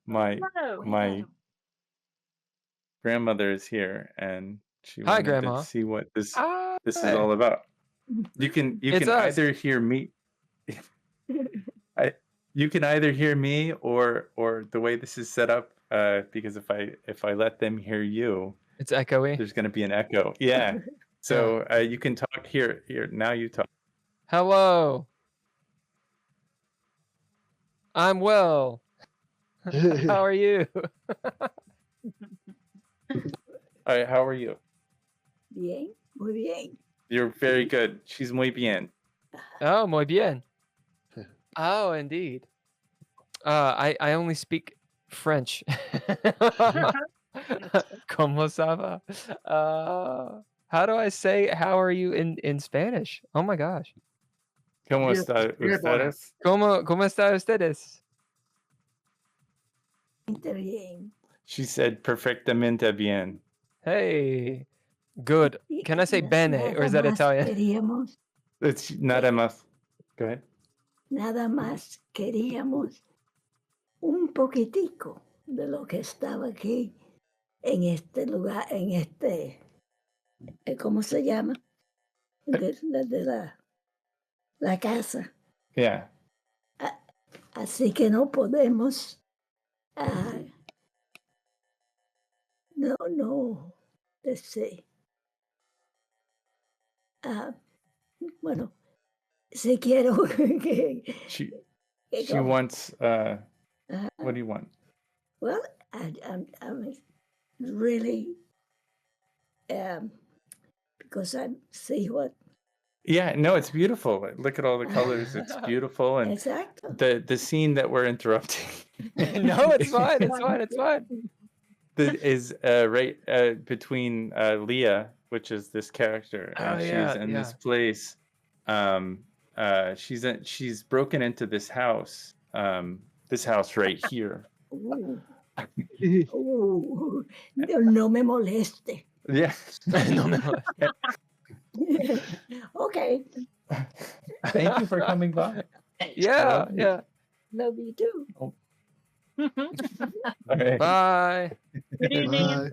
My Hello. grandmother is here, and she Hi, wanted Grandma. to see what this is Hi. all about. You can It's us. either hear me. You can either hear me or the way this is set up. Because if I let them hear you, It's echoey. there's going to be an echo. Yeah. So you can talk here. Now you talk. Hello. I'm well. How are you? All right, how are you? Bien, muy bien. You're very good. She's muy bien. Oh, muy bien. Oh, indeed. I only speak French. ¿Cómo ça va? How do I say how are you in Spanish? Oh my gosh. ¿Cómo Bien, está bien, ustedes? ¿Cómo está ustedes? Está bien. She said perfectamente bien. Hey. Good. Can I say bene or is that Nada más Italian? Queríamos, It's nada más. Go ahead. nada más queríamos un poquitico de lo que estaba aquí en este lugar, en este, ¿cómo se llama? De la casa. Yeah. Así que no podemos Ah, no, let's see. Ah, bueno, si quiero que, She que she como- wants. ah, What do you want? well, I'm really because I see what Yeah, no, it's beautiful. Look at all the colors. It's beautiful, and exacto. the scene that we're interrupting No, it's fine. It's fine. It's fine. is right between Leah, which is this character, and Oh, she's yeah, in yeah. this place. She's broken into this house right here. Ooh, no me moleste. Yeah. No, no. Okay, Thank you for coming by. Yeah, Love you. yeah. love you too. All right. Bye. Good evening. Bye.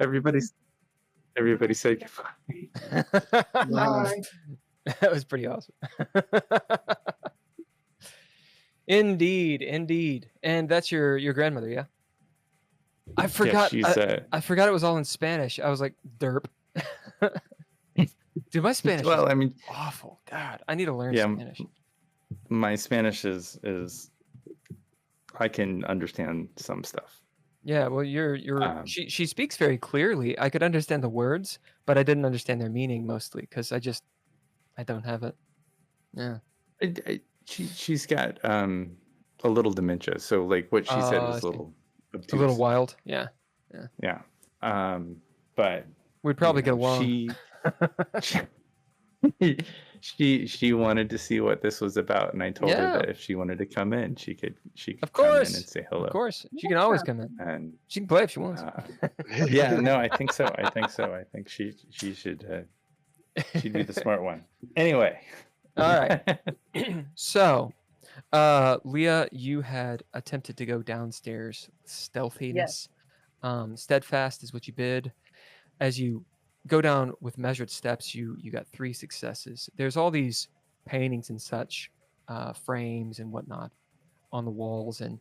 Everybody say goodbye. Bye. That was pretty awesome. Indeed, indeed. And that's your grandmother, yeah? I forgot. she's I forgot it was all in Spanish. I was like, derp. Dude, my Spanish well, is I mean, awful. God, I need to learn yeah, Spanish. my Spanish is I can understand some stuff. Yeah, well, she speaks very clearly. I could understand the words, but I didn't understand their meaning mostly because I don't have it. Yeah. She's got a little dementia, so like what she said I was see. a little obtuse. A little wild. Yeah. Yeah. But We'd probably you get know, along. she wanted to see what this was about, and I told her Yeah. that if she wanted to come in, she could Of come in course. and say hello. Of course. She can always come in. And She can play if she wants. yeah, no, I think so. I think she should she'd be the smart one. Anyway. All right. So, Leah, you had attempted to go downstairs. Stealthiness. Steadfast is what you bid. As you go down with measured steps, you got 3 successes. There's all these paintings and such, frames and whatnot on the walls, and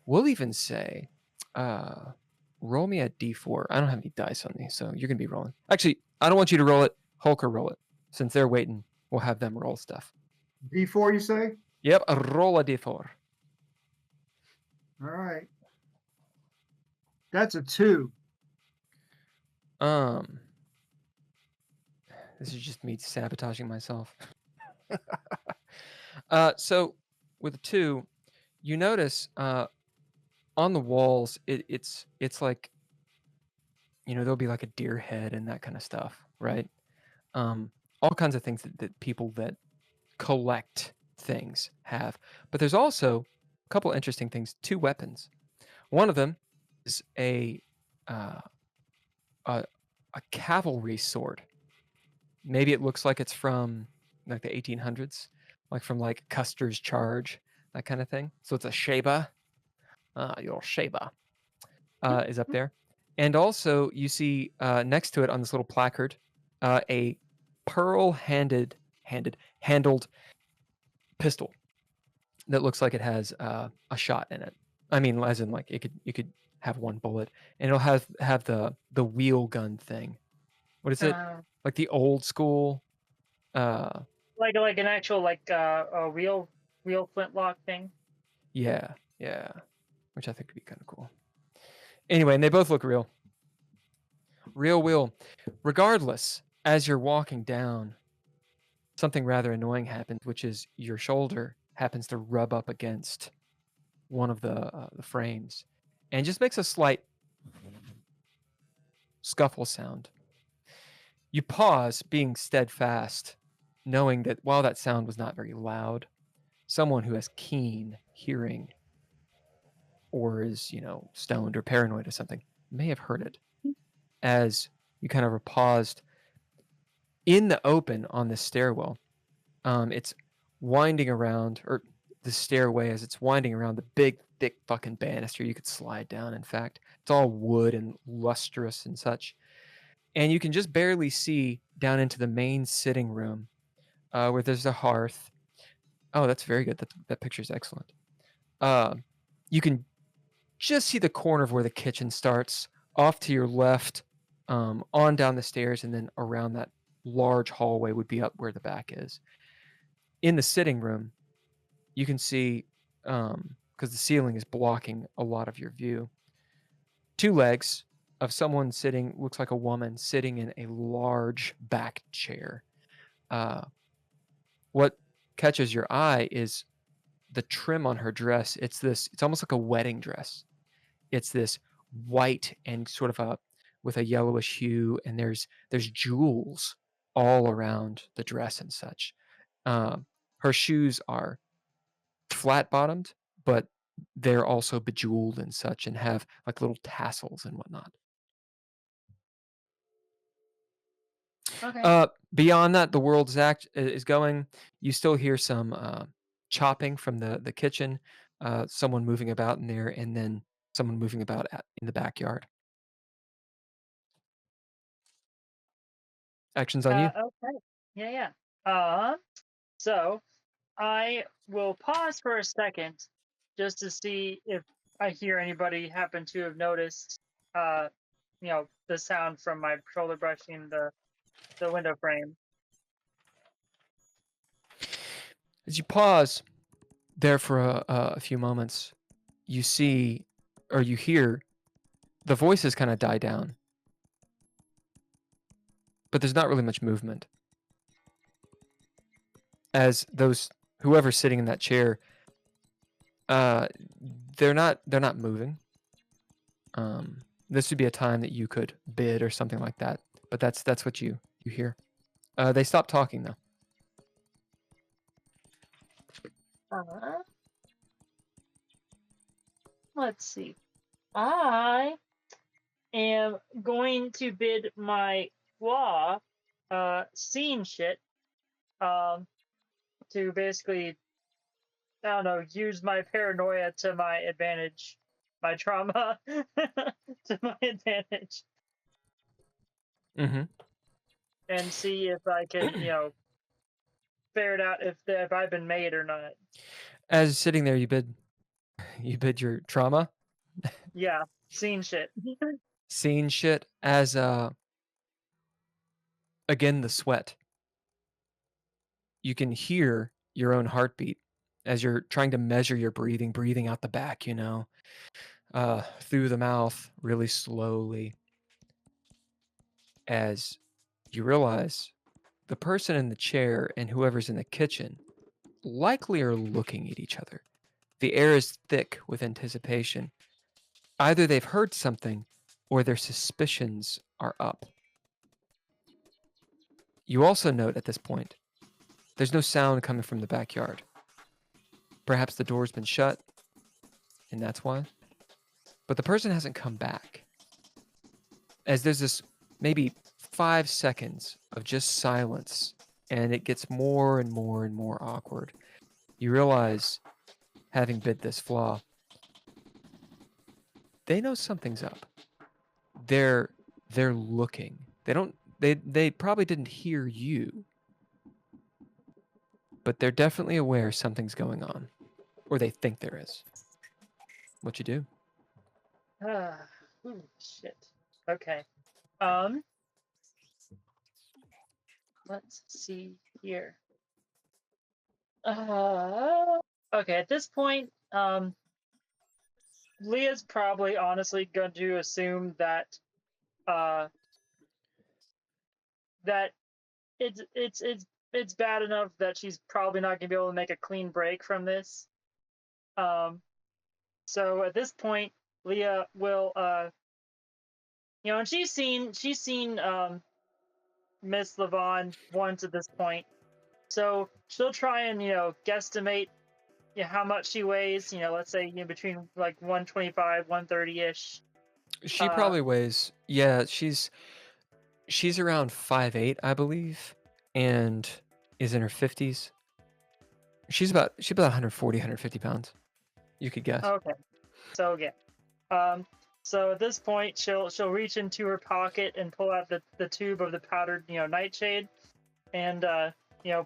we'll even say, roll me a d4. I don't have any dice on these, so you're gonna be rolling. Actually, I don't want you to roll it. Holker roll it. Since they're waiting, we'll have them roll stuff. D4, you say? Yep, roll a d4. All right. That's a 2. This is just me sabotaging myself. So with a 2, you notice on the walls it's like, there'll be like a deer head and that kind of stuff, right? All kinds of things that people that collect things have. But there's also a couple interesting things. 2 weapons. One of them is a cavalry sword. Maybe it looks like it's from like the 1800s, like from like Custer's Charge, that kind of thing. So it's a Sheba. Your Sheba is up there. And also you see next to it on this little placard, a pearl-handled pistol that looks like it has a shot in it. I mean, as in like you could have 1 bullet, and it'll have the wheel gun thing. What is it? Like the old school. Like an actual like a real flintlock thing. Yeah, which I think would be kind of cool. Anyway, and they both look real. Real wheel. Regardless, as you're walking down, something rather annoying happens, which is your shoulder happens to rub up against one of the frames, and just makes a slight scuffle sound. You pause, being steadfast, knowing that while that sound was not very loud, someone who has keen hearing or is, stoned or paranoid or something may have heard it. As you kind of are paused in the open on the stairwell, it's winding around, or the stairway as it's winding around the big, thick fucking banister you could slide down, in fact. It's all wood and lustrous and such. And you can just barely see down into the main sitting room where there's a hearth. Oh, that's very good. That picture is excellent. You can just see the corner of where the kitchen starts, off to your left, on down the stairs, and then around that large hallway would be up where the back is. In the sitting room, you can see, because the ceiling is blocking a lot of your view, two legs of someone sitting, looks like a woman sitting in a large back chair. What catches your eye is the trim on her dress. It's almost like a wedding dress. It's this white and sort of a with a yellowish hue, and there's jewels all around the dress and such. Her shoes are flat bottomed, but they're also bejeweled and such, and have like little tassels and whatnot. Okay. Beyond that, the world's act is going. You still hear some chopping from the kitchen, someone moving about in there, and then someone moving about in the backyard. Actions on you. Okay. Yeah, yeah. So I will pause for a second just to see if I hear anybody happen to have noticed, the sound from my shoulder brushing the window frame. As you pause there for a few moments, you see or you hear the voices kind of die down, but there's not really much movement. As whoever's sitting in that chair, uh, they're not moving. This would be a time that you could bid or something like that, but that's what you hear. They stop talking though. Uh, let's see. I am going to bid my flaw, scene shit, to basically, I don't know, use my paranoia to my advantage, my trauma to my advantage, Mm-hmm. and see if I can, ferret out if I've been made or not. As sitting there, you bid your trauma Yeah, scene shit. scene shit as again the sweat. You can hear your own heartbeat as you're trying to measure your breathing out the back, through the mouth really slowly, as you realize the person in the chair and whoever's in the kitchen likely are looking at each other. The air is thick with anticipation. Either they've heard something or their suspicions are up. You also note at this point there's no sound coming from the backyard. Perhaps the door's been shut, and that's why. But the person hasn't come back. As there's this maybe 5 seconds of just silence, and it gets more and more and more awkward. You realize, having bid this flaw, they know something's up. They're looking. They probably didn't hear you, but they're definitely aware something's going on, or they think there is. What you do? Ooh, shit. Okay. Um, let's see here. Okay, at this point, Leah's probably honestly going to assume that that it's bad enough that she's probably not gonna be able to make a clean break from this. So at this point, Leah will and she's seen Miss Levan once at this point. So she'll try and, guesstimate how much she weighs, let's say between like 125, 130-ish. She probably weighs, yeah, she's around 5'8", I believe, and is in her 50s. She's about 140, 150 pounds. You could guess. Okay. So yeah. So at this point she'll reach into her pocket and pull out the tube of the powdered, nightshade, and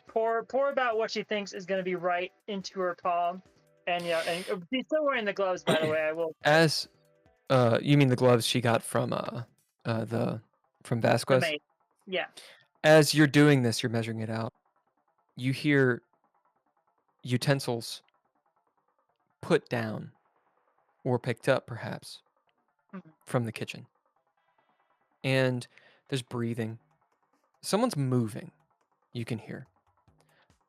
pour about what she thinks is going to be right into her palm, And yeah, and she's still wearing the gloves, by the way. I will. As you mean the gloves she got from The Vasquez? maid. Yeah. As you're doing this, you're measuring it out. You hear utensils put down or picked up, perhaps, Mhm. from the kitchen. And there's breathing. Someone's moving. You can hear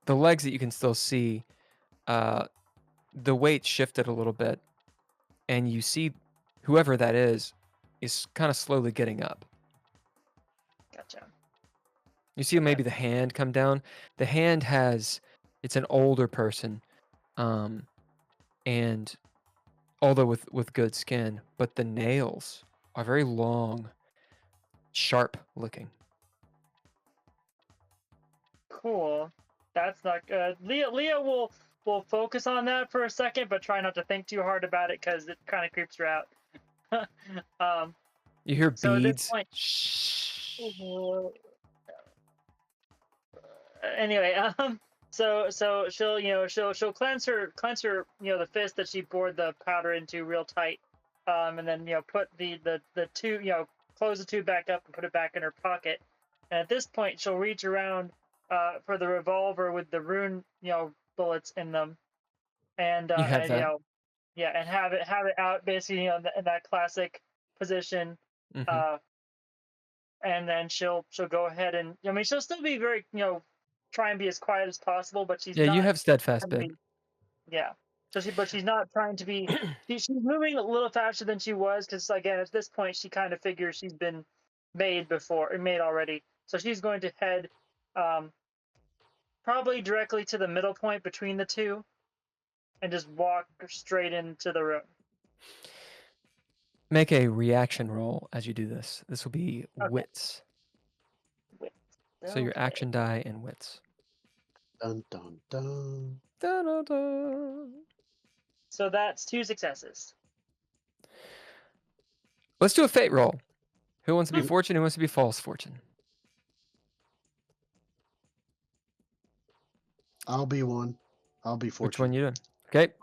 the legs that you can still see. The weight shifted a little bit, and you see whoever that is kind of slowly getting up. Gotcha. You see maybe the hand come down. The hand it's an older person, and although with good skin, but the nails are very long, sharp looking. Cool. That's not good. Leah will focus on that for a second, but try not to think too hard about it because it kind of creeps her out. You hear So at this beads. point, Shh. anyway, so she'll cleanse her the fist that she poured the powder into real tight, and then put the tube, close the tube back up and put it back in her pocket. And at this point, she'll reach around for the revolver with the rune bullets in them, and You have and that. and have it out basically in that classic position. Mhm. And then she'll go ahead and she'll still be very try and be as quiet as possible, but she's Yeah, you not have steadfast trying to bid. be, yeah. But she's not trying to be. She's moving a little faster than she was because again at this point she kind of figures she's been made already. So she's going to head probably directly to the middle point between the two, and just walk straight into the room. Make a reaction roll as you do this. This will be Okay. wits. So your Okay. action die and wits. Dun dun dun. Da-da-da. So that's 2 successes. Let's do a fate roll. Who wants to be Mm. fortune? Who wants to be false fortune? I'll be one. I'll be Which one fortune. you doing? Okay.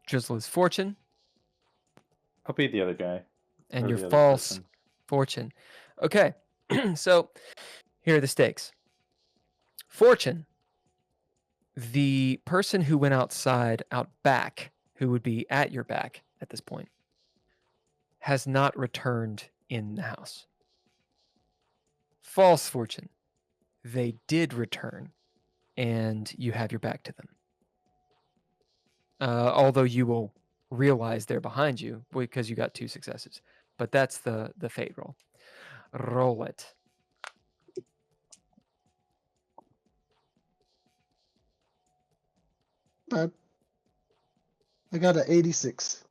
Drizzle is fortune, I'll be the other guy. and or you're the other false person. fortune. Okay. So here are the stakes. Fortune. The person who went outside, out back, who would be at your back at this point, has not returned in the house. False fortune. They did return, and you have your back to them. Although you will realize they're behind you because you got 2 successes. But that's the fate roll. Roll it. Bad. I got an 86.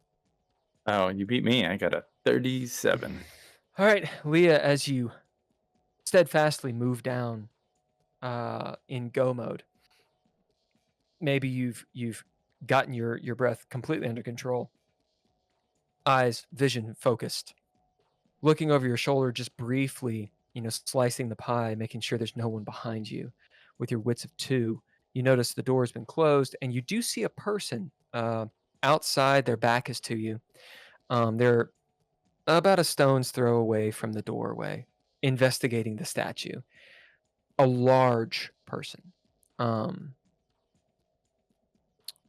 Oh, you beat me. I got a 37. All right, Leah, as you steadfastly move down in go mode, maybe you've gotten your breath completely under control. Eyes, vision focused. Looking over your shoulder just briefly, slicing the pie, making sure there's no one behind you. With your wits of 2, you notice the door has been closed, and you do see a person outside. Their back is to you. They're about a stone's throw away from the doorway, investigating the statue. A large person,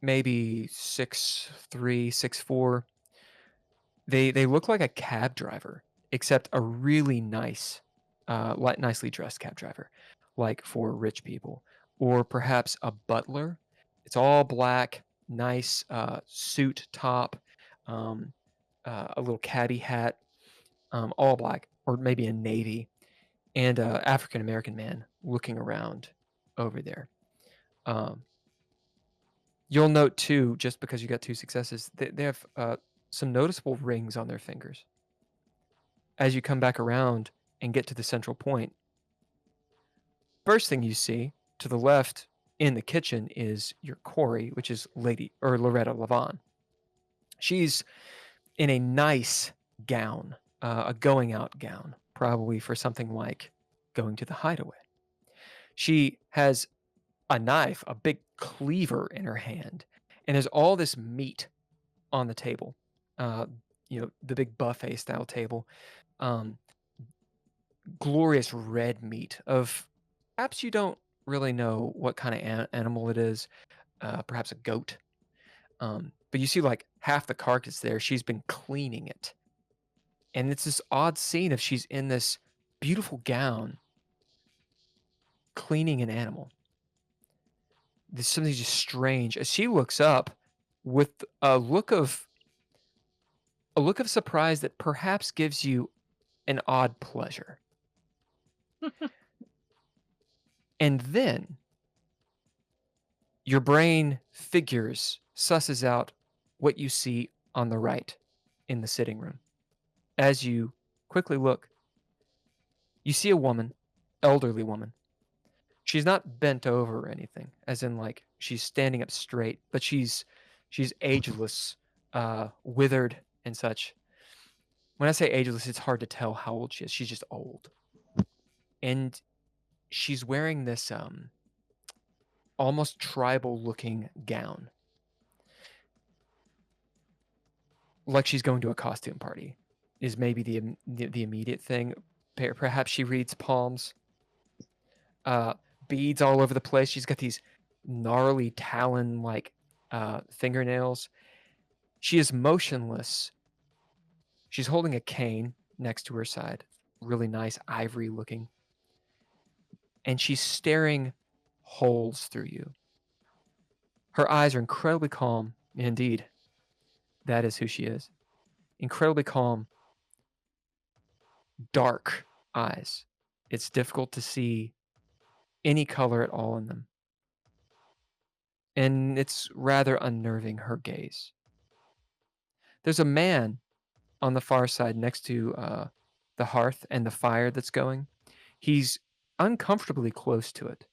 maybe 6'3", 6'4". They look like a cab driver, except a really nicely dressed cab driver, like for rich people, or perhaps a butler. It's all black, nice suit top, a little cabbie hat, all black, or maybe a navy, and an African American man looking around over there. You'll note too, just because you got 2 successes, they have some noticeable rings on their fingers. As you come back around and get to the central point, first thing you see to the left in the kitchen is your quarry, which is Loretta Levan. She's in a nice gown, a going out gown, probably for something like going to the hideaway. She has a knife, a big cleaver in her hand, and there's all this meat on the table. The big buffet style table. Um, Glorious red meat of perhaps you don't really know what kind of animal it is. Perhaps a goat. But you see like half the carcass there. She's been cleaning it. And it's this odd scene of she's in this beautiful gown cleaning an animal. There's something just strange. As she looks up with a look of surprise that perhaps gives you an odd pleasure. And then your brain susses out what you see on the right in the sitting room. As you quickly look, you see a woman, elderly woman. She's not bent over or anything, as in like she's standing up straight, but she's ageless, withered and such. When I say ageless, it's hard to tell how old she is. She's just old. And she's wearing this almost tribal looking gown. Like she's going to a costume party is maybe the immediate thing. Perhaps she reads palms. Beads all over the place. She's got these gnarly talon-like fingernails. She is motionless. She's holding a cane next to her side. Really nice, ivory looking. And she's staring holes through you. Her eyes are incredibly calm. Indeed, that is who she is. Incredibly calm, dark eyes. It's difficult to see any color at all in them. And it's rather unnerving, her gaze. There's a man on the far side next to the hearth and the fire that's going. He's uncomfortably close to it.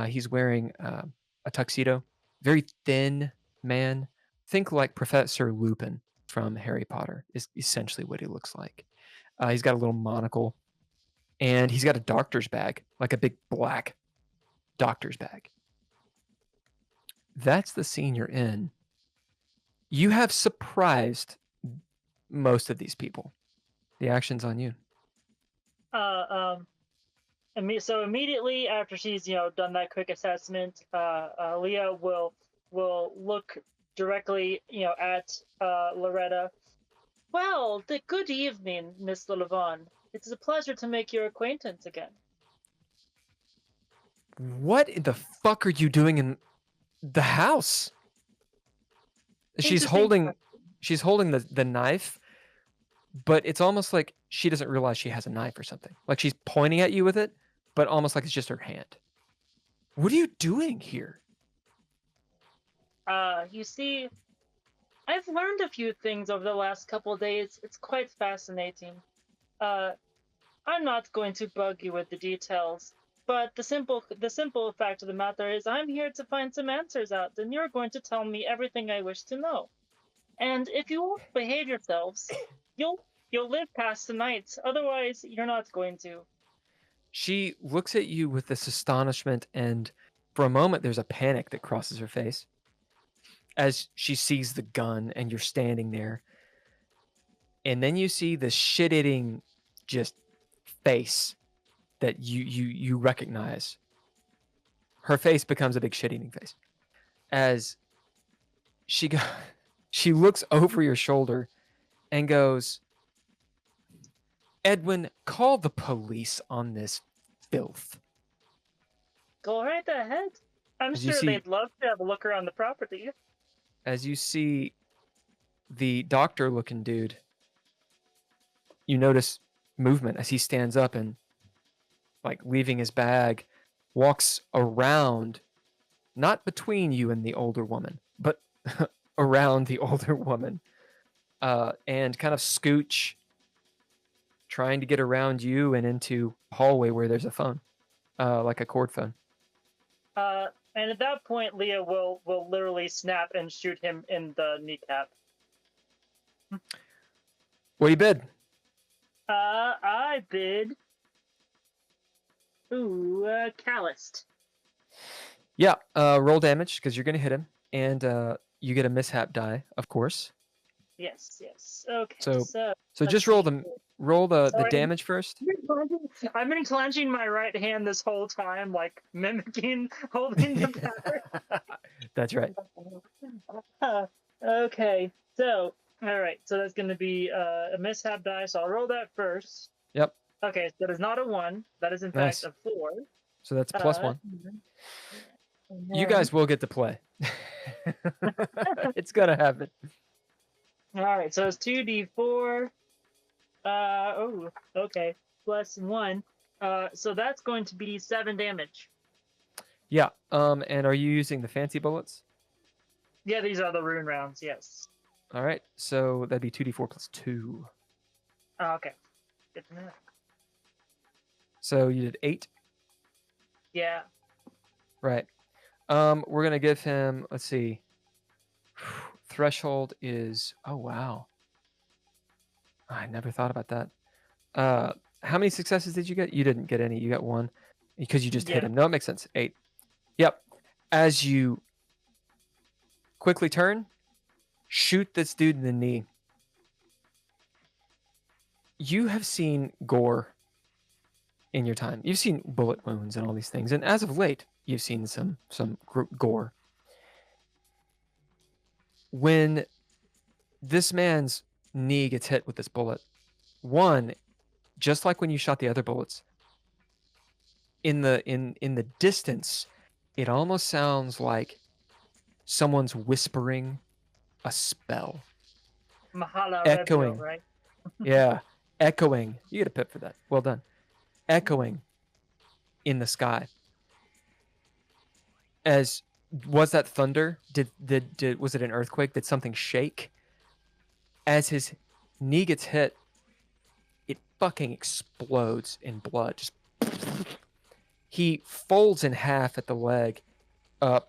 He's wearing a tuxedo, very thin man. Think like Professor Lupin from Harry Potter is essentially what he looks like. He's got a little monocle, and he's got a doctor's bag, like a big black doctor's bag. That's the scene you're in. You have surprised most of these people. The action's on you. So immediately after she's done that quick assessment, Leah will look directly at Loretta. Well, good evening, Miss Levan. It is a pleasure to make your acquaintance again. What in the fuck are you doing in the house? She's holding the knife, but it's almost like she doesn't realize she has a knife or something. Like she's pointing at you with it, but almost like it's just her hand. What are you doing here? You see, I've learned a few things over the last couple of days. It's quite fascinating. I'm not going to bug you with the details, but the simple fact of the matter is I'm here to find some answers out, and you're going to tell me everything I wish to know. And if you won't behave yourselves, you'll live past the night. Otherwise, you're not going to. She looks at you with this astonishment, and for a moment, there's a panic that crosses her face as she sees the gun and you're standing there. And then you see the shit-eating just face that you recognize. Her face becomes a big shit-eating face as she looks over your shoulder and goes, Edwin, call the police on this filth. Go right ahead. I'm sure they'd love to have a look around the property. As you see the doctor-looking dude, you notice movement as he stands up and, like, leaving his bag, walks around, not between you and the older woman, but around the older woman, and kind of scooch, trying to get around you and into a hallway where there's a phone, like a cord phone. And at that point, Leah will literally snap and shoot him in the kneecap. What do you bid? I bid. Calloused. Yeah, roll damage because you're going to hit him. And you get a mishap die, of course. Yes, yes. Okay, So so let's just roll see. the Sorry, damage first. I've been clenching my right hand this whole time, like mimicking holding the power. That's right. Okay, so all right, so that's going to be a mishap die. So I'll roll that first. Yep. Okay, so that is not a 1. That is in Nice. fact a 4. So that's plus 1. And You then- guys will get to play. It's gonna happen. All right, so it's 2d4. Oh, okay, plus 1. So that's going to be 7 damage. Yeah. And are you using the fancy bullets? Yeah, these are the rune rounds. Yes. All right. So that'd be 2d4 plus 2. Oh, okay. Good to know. So you did 8. Yeah. Right. We're gonna give him. Let's see. Threshold is. Oh wow. I never thought about that. How many successes did you get? You didn't get any. You got 1 because you just hit Yeah. him. No, it makes sense. 8. Yep. As you quickly turn, shoot this dude in the knee. You have seen gore in your time. You've seen bullet wounds and all these things, and as of late, you've seen some gore. When this man's knee gets hit with this bullet, one, just like when you shot the other bullets, in the distance, it almost sounds like someone's whispering a spell. Mahala Echoing. Rebio, right? Yeah, echoing. You get a pip for that. Well done. Echoing in the sky. As was that thunder? Did was it an earthquake? Did something shake? As his knee gets hit, it fucking explodes in blood. Just he folds in half at the leg.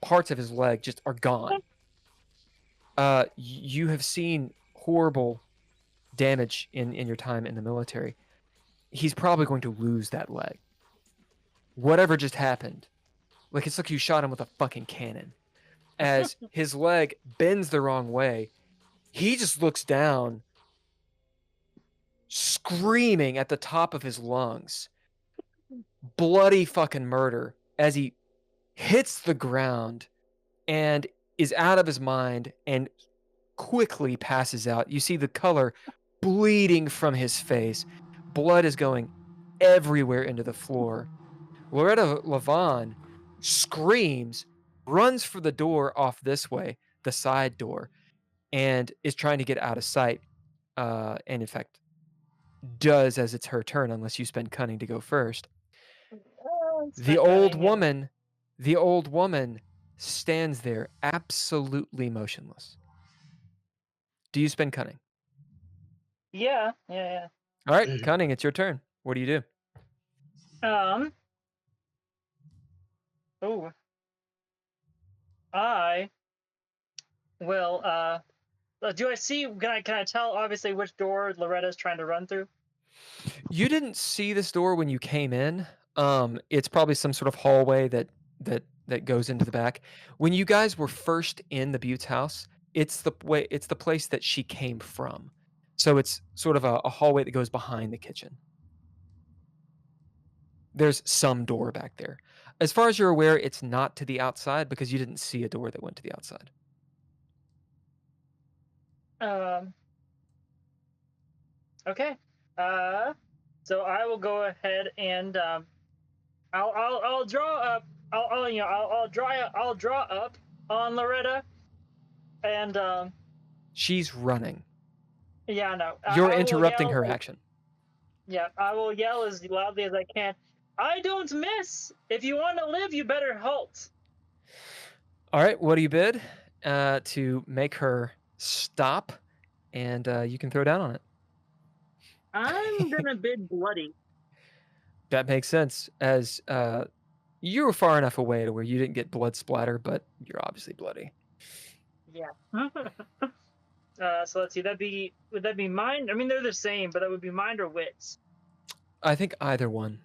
Parts of his leg just are gone. You have seen horrible damage in your time in the military. He's probably going to lose that leg. Whatever just happened, like it's like you shot him with a fucking cannon. As his leg bends the wrong way, he just looks down, screaming at the top of his lungs, bloody fucking murder, as he hits the ground and is out of his mind and quickly passes out. You see the color bleeding from his face. Blood is going everywhere into the floor. Loretta Levan screams, runs for the door off this way, the side door, and is trying to get out of sight. And in fact, does as it's her turn, unless you spend cunning to go first. The old woman stands there absolutely motionless. Do you spend cunning? Yeah. All right, cunning, it's your turn. What do you do? Oh. I will do I see can I tell obviously which door Loretta's trying to run through? You didn't see this door when you came in. It's probably some sort of hallway that goes into the back. When you guys were first in the Butte's house, it's the place that she came from. So it's sort of a hallway that goes behind the kitchen. There's some door back there. As far as you're aware, it's not to the outside because you didn't see a door that went to the outside. Okay. So I will go ahead and I'll draw up I'll draw up on Loretta and She's running. yeah, no. You're I will interrupting yell her as- action. Yeah, I will yell as loudly as I can. I don't miss. If you want to live, you better halt. All right, what do you bid to make her stop? And you can throw down on it. I'm gonna bid bloody. That makes sense, as you were far enough away to where you didn't get blood splatter, but you're obviously bloody. Yeah. So let's see. Would that be mind? I mean, they're the same, but that would be mind or wits. I think either one.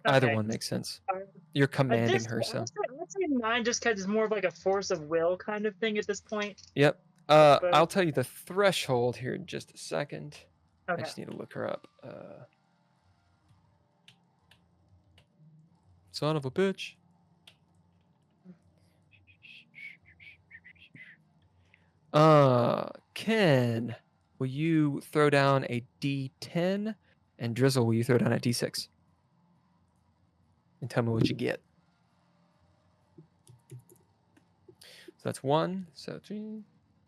Either Okay. one makes sense. You're commanding her, so. Let's say 9 just because it's more of like a force of will kind of thing at this point. Yep. But I'll tell you the threshold here in just a second. I okay. just need to look her up. Son of a bitch. Ken, will you throw down a D10? And Drizzle, will you throw down a D6? And tell me what you get. So that's 1. So 3.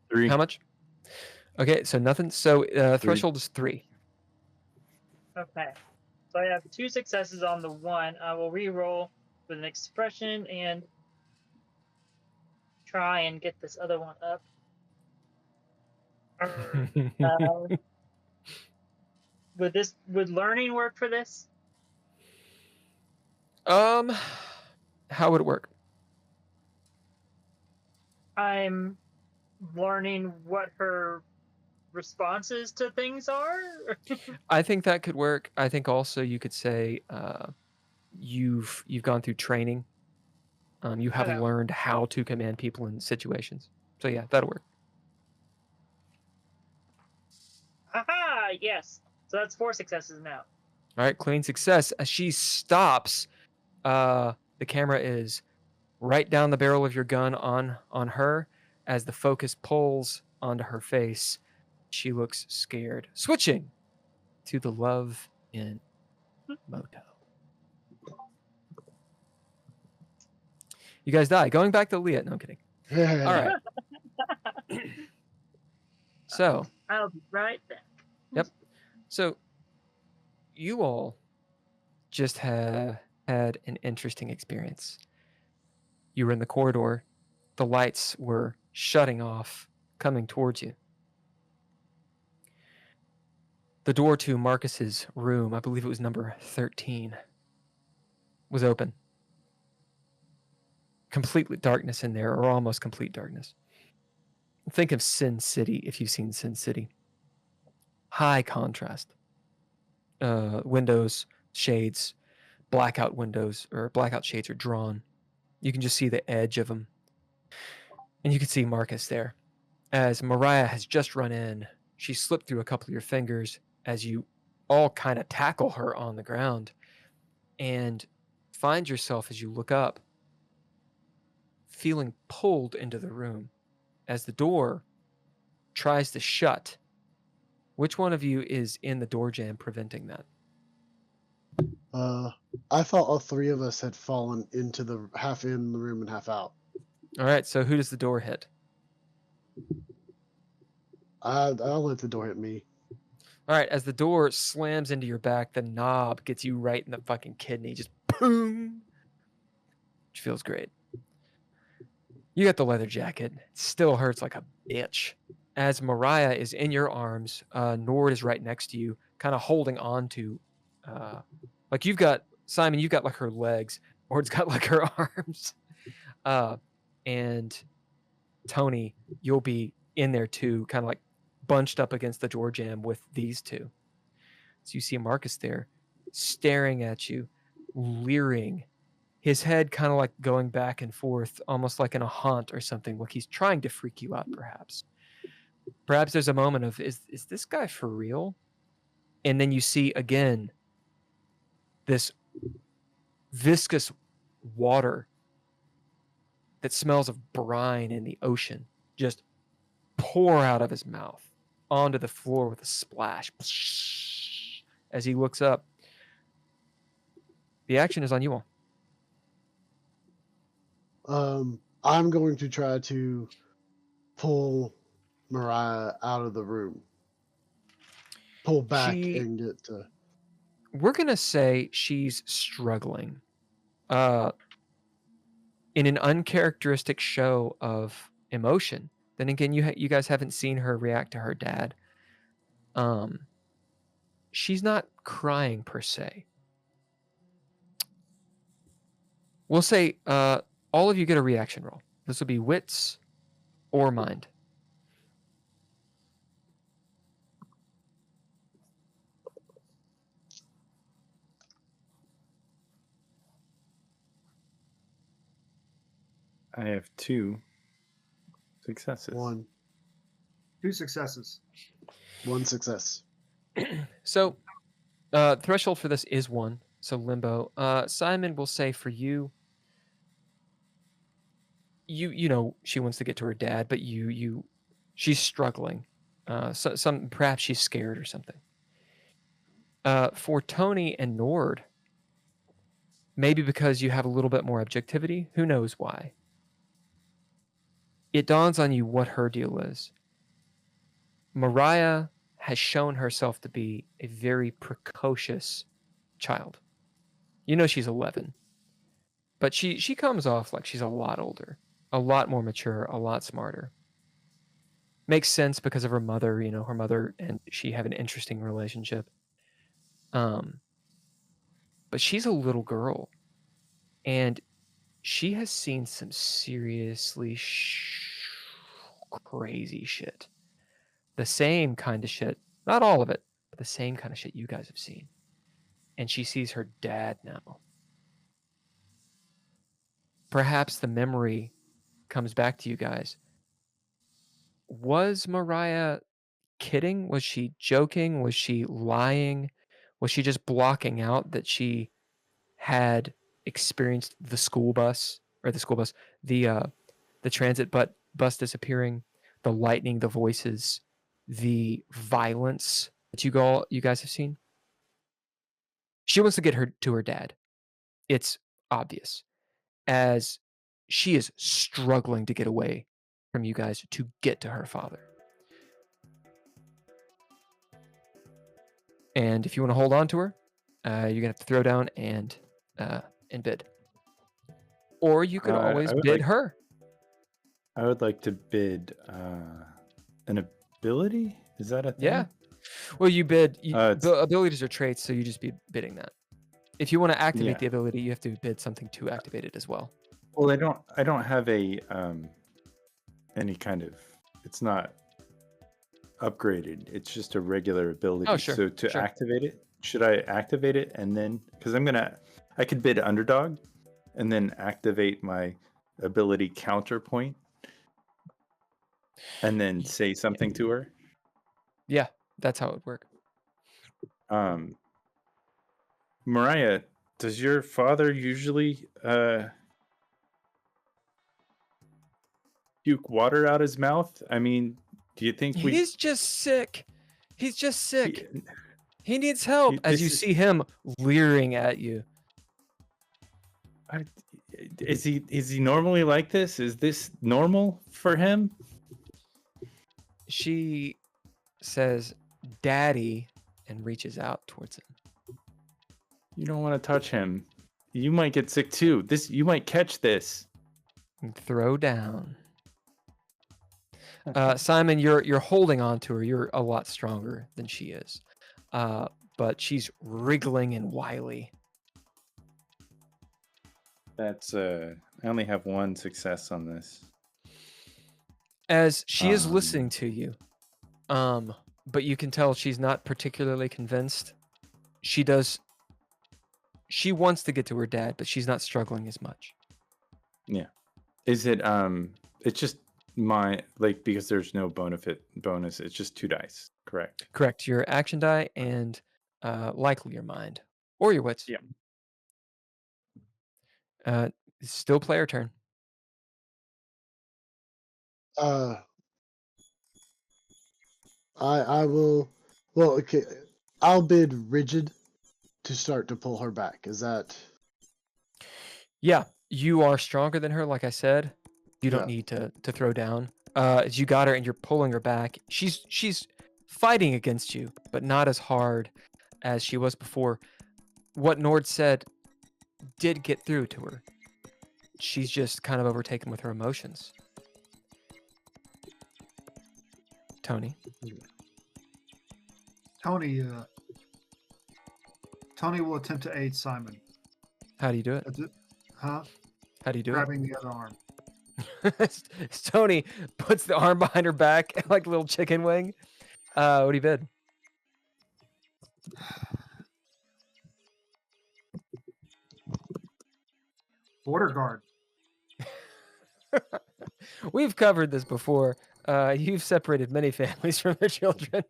3. How much? Okay, so nothing. So 3. threshold is 3. Okay. So I have 2 successes on the 1. I will re-roll with an expression and try and get this other one up. Would learning work for this? How would it work? I'm learning what her responses to things are. I think that could work. I think also you could say you've gone through training. You have Okay. learned how to command people in situations. So yeah, that'll work. Aha! Yes. So that's 4 successes now. All right, clean success. As she stops, the camera is right down the barrel of your gun on her. As the focus pulls onto her face, she looks scared. Switching to the Luv Inn Motel. You guys die. Going back to Leah. No, I'm kidding. All right. So. I'll be right back. Yep. So you all just have had an interesting experience. You were in the corridor. The lights were shutting off, coming towards you. The door to Marcus's room, I believe it was number 13, was open. Completely darkness in there, or almost complete darkness. Think of Sin City, if you've seen Sin City. High contrast. Windows, shades, blackout windows, or blackout shades are drawn. You can just see the edge of them. And you can see Marcus there. As Mariah has just run in, she slipped through a couple of your fingers as you all kind of tackle her on the ground and find yourself as you look up feeling pulled into the room as the door tries to shut. Which one of you is in the door jam preventing that? I thought all 3 of us had fallen into the half in the room and half out. All right, so who does the door hit? I'll let the door hit me. All right, as the door slams into your back, the knob gets you right in the fucking kidney. Just boom. Which feels great. You got the leather jacket. It still hurts like a bitch. As Mariah is in your arms, Nord is right next to you, kind of holding on to, like you've got, Simon, you've got like her legs. Nord's got like her arms. And Tony, you'll be in there too, kind of like bunched up against the door jam with these two. So you see Marcus there, staring at you, leering, his head kind of like going back and forth, almost like in a haunt or something, like he's trying to freak you out, perhaps. Perhaps there's a moment of, is this guy for real? And then you see again this viscous water that smells of brine in the ocean just pour out of his mouth onto the floor with a splash. As he looks up, the action is on you all. I'm going to try to pull Mariah out of the room. Pull back and get to... We're going to say she's struggling. In an uncharacteristic show of emotion. Then again, you guys haven't seen her react to her dad. She's not crying per se. We'll say all of you get a reaction roll. This will be wits or mind. I have 2 successes. 1 2 successes. 1 success. So, threshold for this is 1. So limbo. Simon will say for you, you know she wants to get to her dad, but she's struggling. Some perhaps she's scared or something. For Tony and Nord, maybe because you have a little bit more objectivity, who knows why. It dawns on you what her deal is. Mariah has shown herself to be a very precocious child. You know she's 11, but she comes off like she's a lot older, a lot more mature, a lot smarter. Makes sense because of her mother. You know, her mother and she have an interesting relationship. But she's a little girl, and she has seen some seriously crazy shit. The same kind of shit, not all of it, but the same kind of shit you guys have seen. And she sees her dad now. Perhaps the memory comes back to you guys. Was Mariah kidding? Was she joking? Was she lying? Was she just blocking out that she had experienced the school bus, the transit bus disappearing, the lightning, the voices, the violence that you guys have seen? She wants to get her to her dad. It's obvious, as she is struggling to get away from you guys to get to her father. And if you want to hold on to her, you're gonna have to throw down and bid. Or you could always bid her. I would like to bid an ability. Is that a thing? Yeah. Well, you bid. The abilities are traits, so you just be bidding that. If you want to activate the ability, you have to bid something to activate it as well. Well, I don't have a any kind of. It's not upgraded. It's just a regular ability. Oh, sure. So to activate it, should I activate it and then? Because I could bid underdog, and then activate my ability counterpoint, and then say something to her. Yeah, that's how it would work. Mariah, does your father usually puke water out his mouth? I mean, do you think He's just sick. He's just sick. He needs help. As you see him leering at you. Is he normally like this? Is this normal for him? She says, "Daddy," and reaches out towards him. You don't want to touch him. You might get sick too. You might catch this. And throw down. Simon, you're holding on to her. You're a lot stronger than she is. But she's wriggling and wily. That's I only have 1 success on this. As she is listening to you, but you can tell she's not particularly convinced. She wants to get to her dad, but she's not struggling as much. Yeah. Is it it's just because there's no bonus, it's just 2 dice, correct? Correct. Your action die and likely your mind or your wits. Yeah. Still player turn. I will. Well, okay. I'll bid rigid to start to pull her back. Is that? Yeah, you are stronger than her. Like I said, you don't need to throw down. As you got her and you're pulling her back, she's fighting against you, but not as hard as she was before. What Nord said did get through to her. She's just kind of overtaken with her emotions. Tony. Tony will attempt to aid Simon. How do you do it? Huh? How do you do Grabbing the other arm. it? Tony puts the arm behind her back like a little chicken wing. What do you bid? Border guard. We've covered this before. You've separated many families from their children,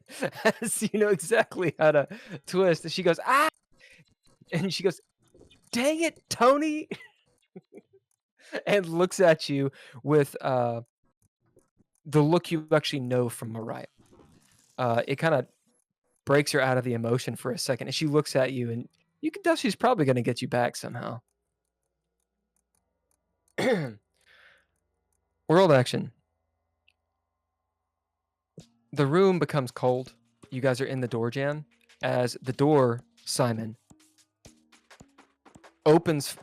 so you know exactly how to twist. And she goes, ah, and she goes, dang it, Tony, and looks at you with the look you actually know from Mariah. It kind of breaks her out of the emotion for a second, and she looks at you, and you can tell she's probably going to get you back somehow. World action. The room becomes cold. You guys are in the door jam as the door, Simon, opens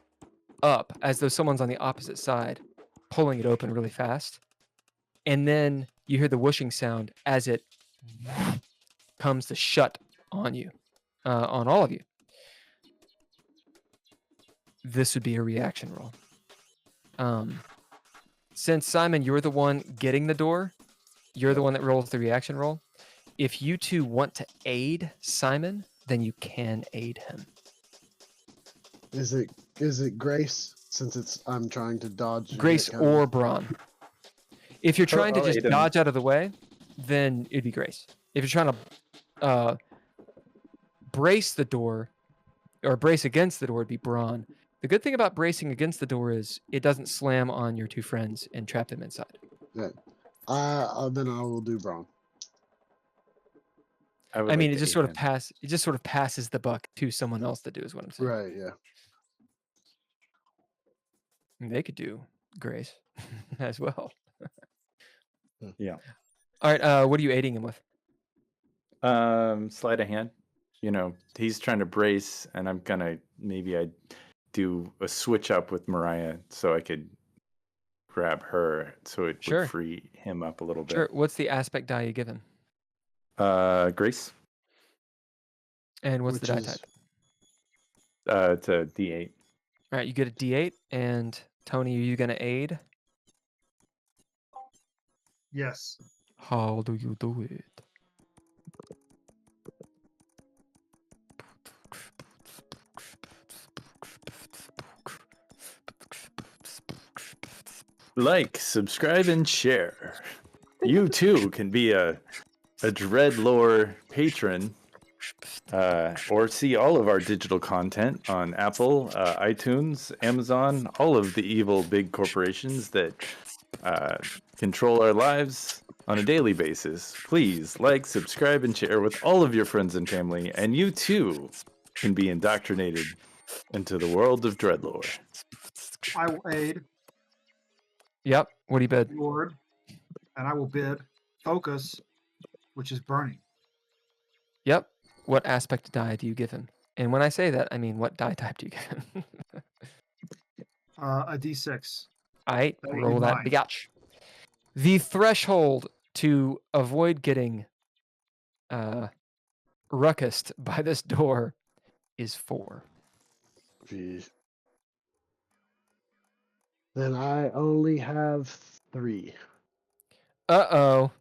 up as though someone's on the opposite side, pulling it open really fast. And then you hear the whooshing sound as it comes to shut on you, on all of you. This would be a reaction roll. Since Simon, you're the one getting the door, you're the one that rolls the reaction roll. If you two want to aid Simon, then you can aid him. Is it Grace? Since I'm trying to dodge. Grace or Braun. If you're trying to I'll just aid him. dodge out of the way, then it'd be Grace. If you're trying to brace the door or brace against the door, it'd be Braun. The good thing about bracing against the door is it doesn't slam on your two friends and trap them inside. Yeah. Then I will do Braun. I mean, it just sort of passes the buck to someone else to do is what I'm saying. Right. Yeah. I mean, they could do Grace as well. Yeah. All right. What are you aiding him with? Sleight of hand. You know, he's trying to brace, and I'm gonna I do a switch up with Mariah so I could grab her, so it Sure. would free him up a little bit. Sure. What's the aspect die you give him? Grace. And what's Which the die is- type? It's a D8. All right. You get a D8. And Tony, are you going to aid? Yes. How do you do it? Like, subscribe, and share. You too can be a DreadLore patron, or see all of our digital content on Apple, iTunes, Amazon, all of the evil big corporations that control our lives on a daily basis. Please like, subscribe, and share with all of your friends and family, and you too can be indoctrinated into the world of DreadLore. I will aid Yep. What do you bid? Lord, and I will bid focus, which is burning. Yep. What aspect die do you give him? And when I say that, I mean what die type do you give him? A D6. All right. That would be Roll that mine. biatch. The threshold to avoid getting ruckused by this door is 4. Jeez. Then I only have 3. Uh-oh.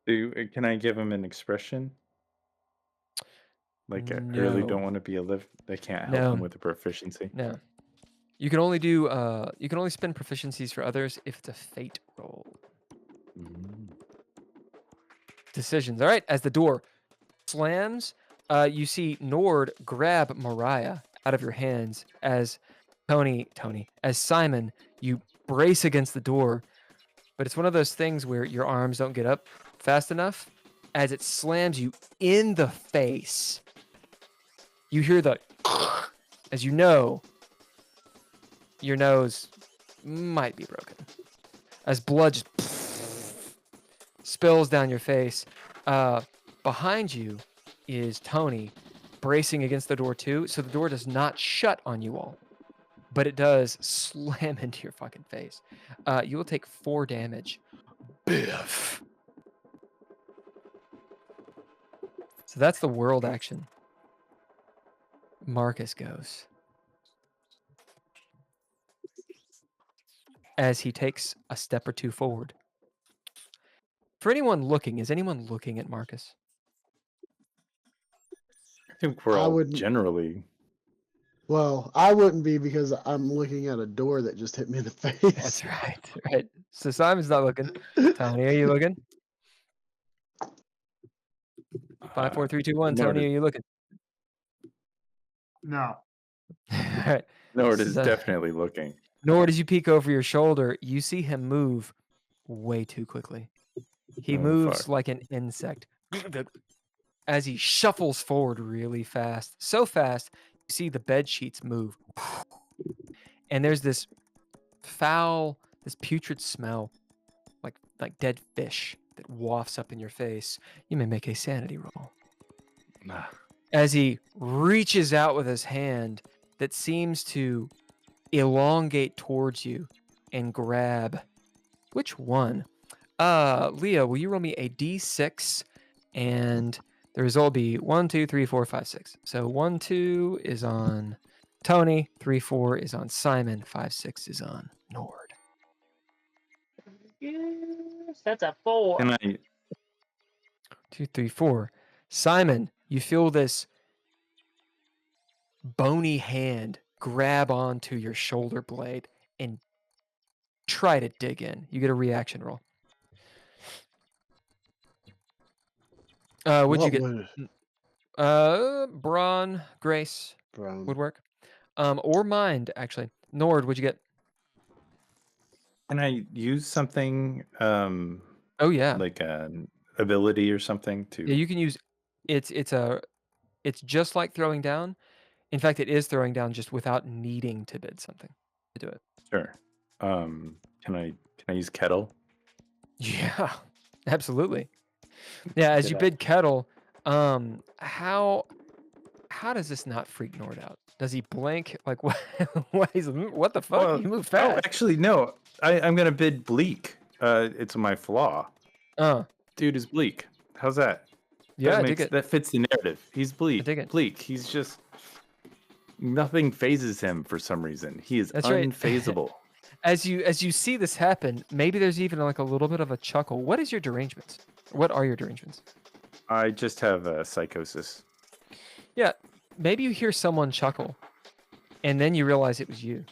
Can I give him an expression? Like, I really don't No. want to be I can't help No. him with a proficiency. No. You can only do you can only spend proficiencies for others if it's a fate roll. Decisions. All right, as the door slams, you see Nord grab Mariah out of your hands as as Simon, you brace against the door, but it's one of those things where your arms don't get up fast enough. As it slams you in the face, you hear the as you know, your nose might be broken. As blood just spills down your face. Behind you is Tony bracing against the door too, so the door does not shut on you all, but it does slam into your fucking face. You will take 4 damage. Biff. So that's the world action. Marcus goes. As he takes a step or two forward. For anyone looking, is anyone looking at Marcus? I think we're I all would- generally. Well, I wouldn't be because I'm looking at a door that just hit me in the face. That's right. Right. So Simon's not looking. Tony, are you looking? 5, 4, 3, 2, 1. Nord, Tony, are you looking? No. All right. Nord is So- definitely looking. Nord, as you peek over your shoulder, you see him move way too quickly. He Oh, moves fuck. like an insect as he shuffles forward really fast. So fast, you see the bed sheets move. And there's this foul, this putrid smell, like dead fish that wafts up in your face. You may make a sanity roll. Ah, As he reaches out with his hand that seems to elongate towards you and grab. Which one? Leah, will you roll me a d6 and the result will be 1, 2, 3, 4, 5, 6. So 1, 2 is on Tony, 3, 4 is on Simon, 5, 6 is on Nord. Yes, that's a 4. Can I? 2, 3, 4. Simon, you feel this bony hand grab onto your shoulder blade and try to dig in. You get a reaction roll. What'd you What get? would Brawn, Grace Brown? would work. Or mind, actually. Nord, what'd you get? Can I use something Oh yeah. like an ability or something to? Yeah, you can use it's just like throwing down. In fact, it is throwing down just without needing to bid something to do it. Sure. Can I use kettle? Yeah, absolutely. Yeah, as you bid kettle, how does this not freak Nord out? Does he blink? Like what? What the fuck? Well, You move Oh, fast. actually, no. I'm gonna bid bleak. It's my flaw. Dude is bleak. How's that? Yeah, I that dig it. That fits the narrative. He's bleak. dig it. Bleak. He's just nothing phases him for some reason. He is That's right. unfazable. As you see this happen, maybe there's even like a little bit of a chuckle. What is your derangements? What are your derangements? I just have a psychosis. Yeah, maybe you hear someone chuckle, and then you realize it was you.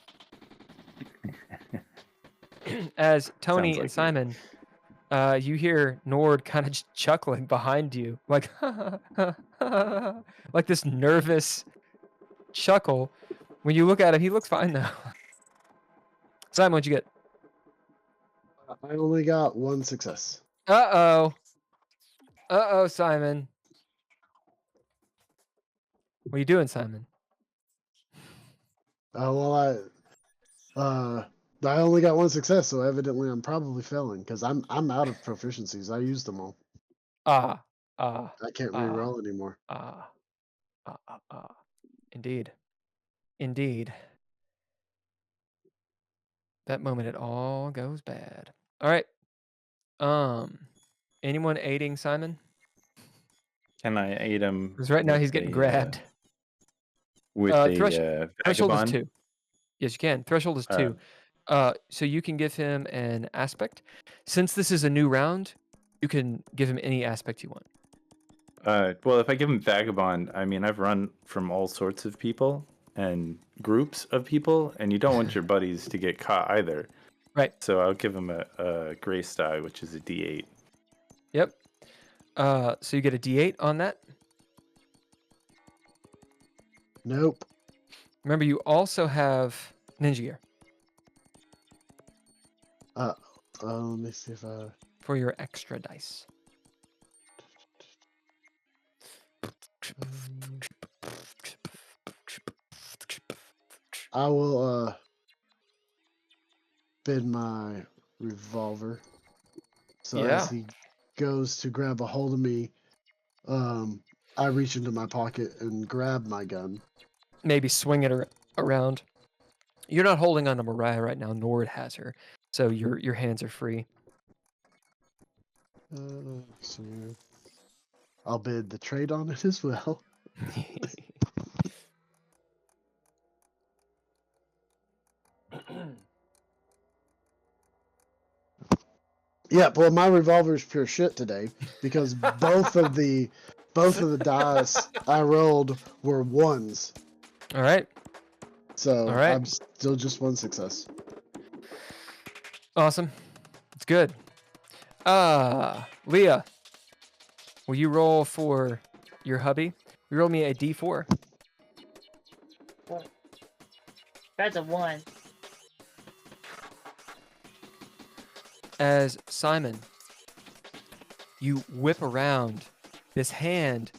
As Tony Sounds and like me. Simon, you hear Nord kind of chuckling behind you, like like this nervous chuckle. When you look at him, he looks fine now. Simon, what'd you get? I only got one success. Uh oh, Simon. What are you doing, Simon? Well, I only got one success, so evidently I'm probably failing because I'm out of proficiencies. I used them all. Ah. I can't re-roll anymore. Indeed. That moment it all goes bad. All right. Anyone aiding Simon? Can I aid him? Because right now with he's getting a, grabbed. with Threshold is vagabond? 2. Yes, you can. Threshold is 2. So you can give him an aspect. Since this is a new round, you can give him any aspect you want. Well, if I give him vagabond, I mean, I've run from all sorts of people and groups of people, and you don't want your buddies to get caught either. Right. So I'll give him a grace die, which is a D8. Yep. So you get a D8 on that. Nope. Remember, you also have Ninja Gear Let me see if I. for your extra dice. I will bid my revolver. So Yeah. as he goes to grab a hold of me, I reach into my pocket and grab my gun. Maybe swing it around. You're not holding on to Mariah right now. Nord has her, so your hands are free. So I'll bid the trade on it as well. Yeah, well, my revolver's pure shit today because both of the dice I rolled were ones. All right. So All right. I'm still just one success. Awesome. It's good. Leah, will you roll for your hubby? You roll me a d4. That's a 1. As Simon, you whip around. This hand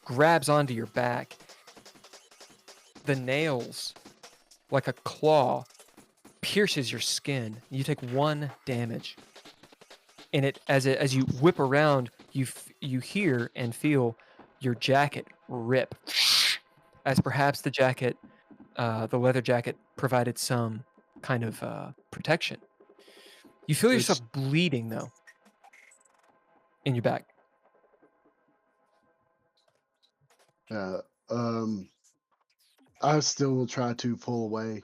grabs onto your back. The nails, like a claw, pierces your skin. You take 1 damage. And as you whip around, you hear and feel your jacket rip, as perhaps the leather jacket provided some kind of protection. You feel yourself bleeding though in your back. Yeah. I still will try to pull away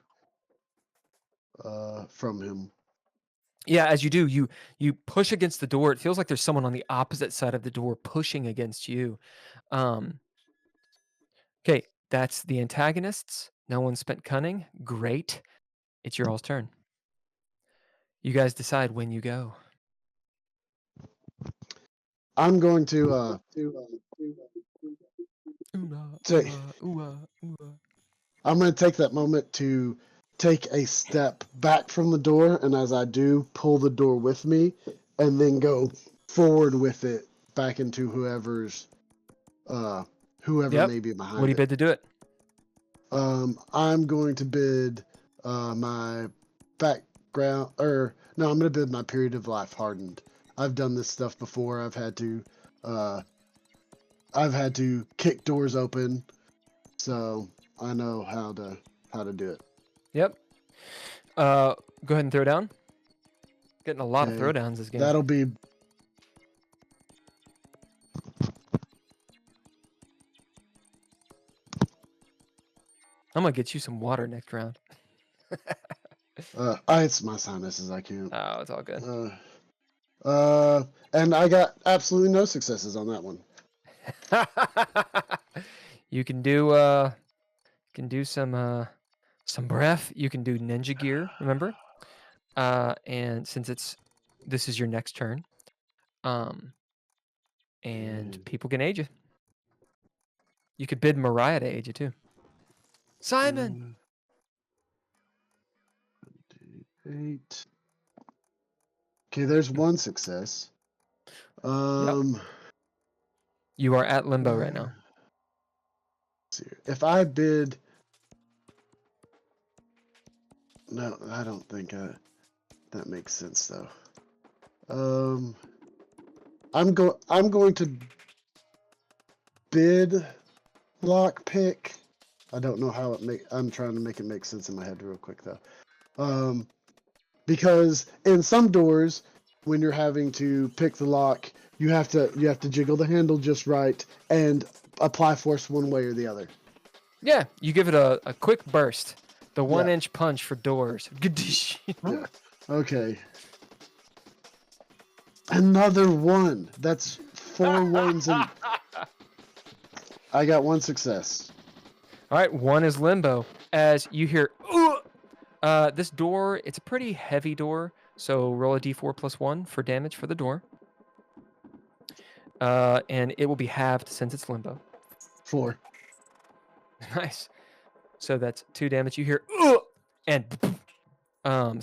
from him. Yeah, as you do, you push against the door. It feels like there's someone on the opposite side of the door pushing against you. Okay, that's the antagonists. No one spent cunning. Great. It's your all's turn. You guys decide when you go. I'm going to take. I'm going to take that moment to take a step back from the door, and as I do, pull the door with me, and then go forward with it back into whoever Yep. may be behind What do you it. bid to do it? I'm going to bid my background, or no, I'm going to bid my period of life hardened. I've done this stuff before. I've had to kick doors open, so I know how to do it. Yep. Go ahead and throw down. Getting a lot of Okay, throwdowns this game. That'll be I'm gonna get you some water next round. it's my sinuses. I can't. Oh, it's all good. And I got absolutely no successes on that one. You can do some breath. You can do ninja gear, remember? And since this is your next turn, and people can aid you. You could bid Mariah to aid you too. Simon. 8. Okay, there's one success. You are at limbo right now. Let's see. If I bid, no, I don't think that makes sense though. I'm going to bid lockpick. I don't know how I'm trying to make it make sense in my head real quick though. Because in some doors, when you're having to pick the lock, you have to jiggle the handle just right and apply force one way or the other. Yeah, you give it a quick burst. The 1-inch punch for doors. Yeah. Okay. Another one. That's 4 ones and I got 1 success. All right, 1 is limbo. As you hear, this door, it's a pretty heavy door, so roll a d4 plus 1 for damage for the door. And it will be halved since it's limbo. 4. Nice. So that's 2 damage. You hear, and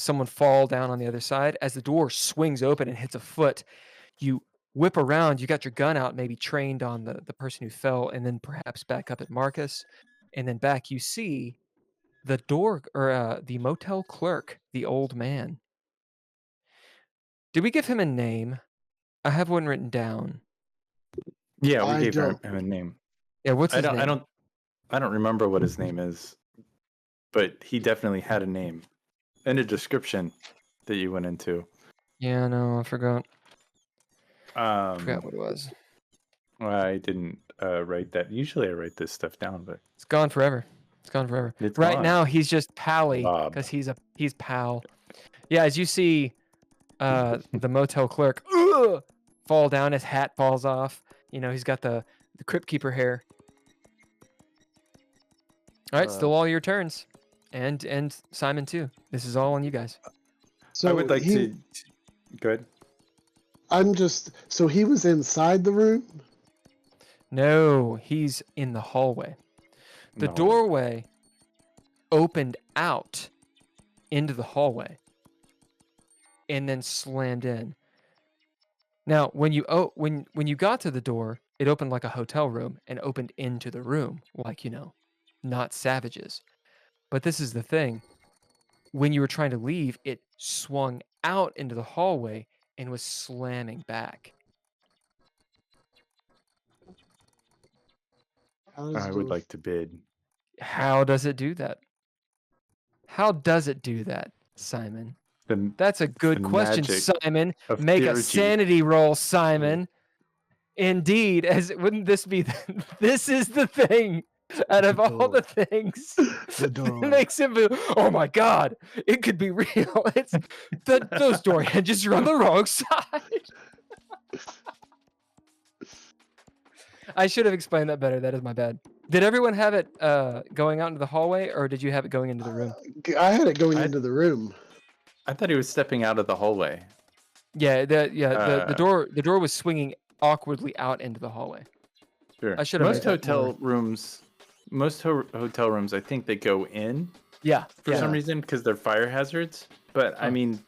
someone fall down on the other side. As the door swings open and hits a foot, you whip around. You got your gun out, maybe trained on the person who fell, and then perhaps back up at Marcus. And then back, you see the door, or the motel clerk, the old man. Did we give him a name? I have one written down. Yeah, we I gave don't- him a name. Yeah, what's his name? I don't remember what his name is, but he definitely had a name and a description that you went into. Yeah, no, I forgot. I Forgot what it was. I didn't write that. Usually I write this stuff down, but It's gone forever. It's gone forever. It's right gone. now he's just Pally Bob. because he's pal. Yeah, as you see the motel clerk fall down, his hat falls off. You know, he's got the crypt keeper hair. All right, still all your turns. and Simon too. This is all on you guys. So I would like he, to. Good. So he was inside the room. No, he's in the hallway. The No. doorway opened out into the hallway and then slammed in. Now, when you when you got to the door, it opened like a hotel room and opened into the room, like, not savages. But this is the thing. When you were trying to leave, it swung out into the hallway and was slamming back. How does I the would door- like to bid. How does it do that? How does it do that, Simon? The, That's a good the question, magic Simon. of Make a theurgy. sanity roll, Simon. Indeed, as wouldn't this be this is the thing out of all the things The that doorway. makes it move. Oh my god, it could be real. It's those door hinges are on the wrong side. I should have explained that better. That is my bad. Did everyone have it going out into the hallway, or did you have it going into the room? I had it going I- into the room. I thought he was stepping out of the hallway. The door was swinging awkwardly out into the hallway. Sure. I should have Most made that more- hotel rooms, I think they go in Yeah, for some reason because they're fire hazards. But I mean,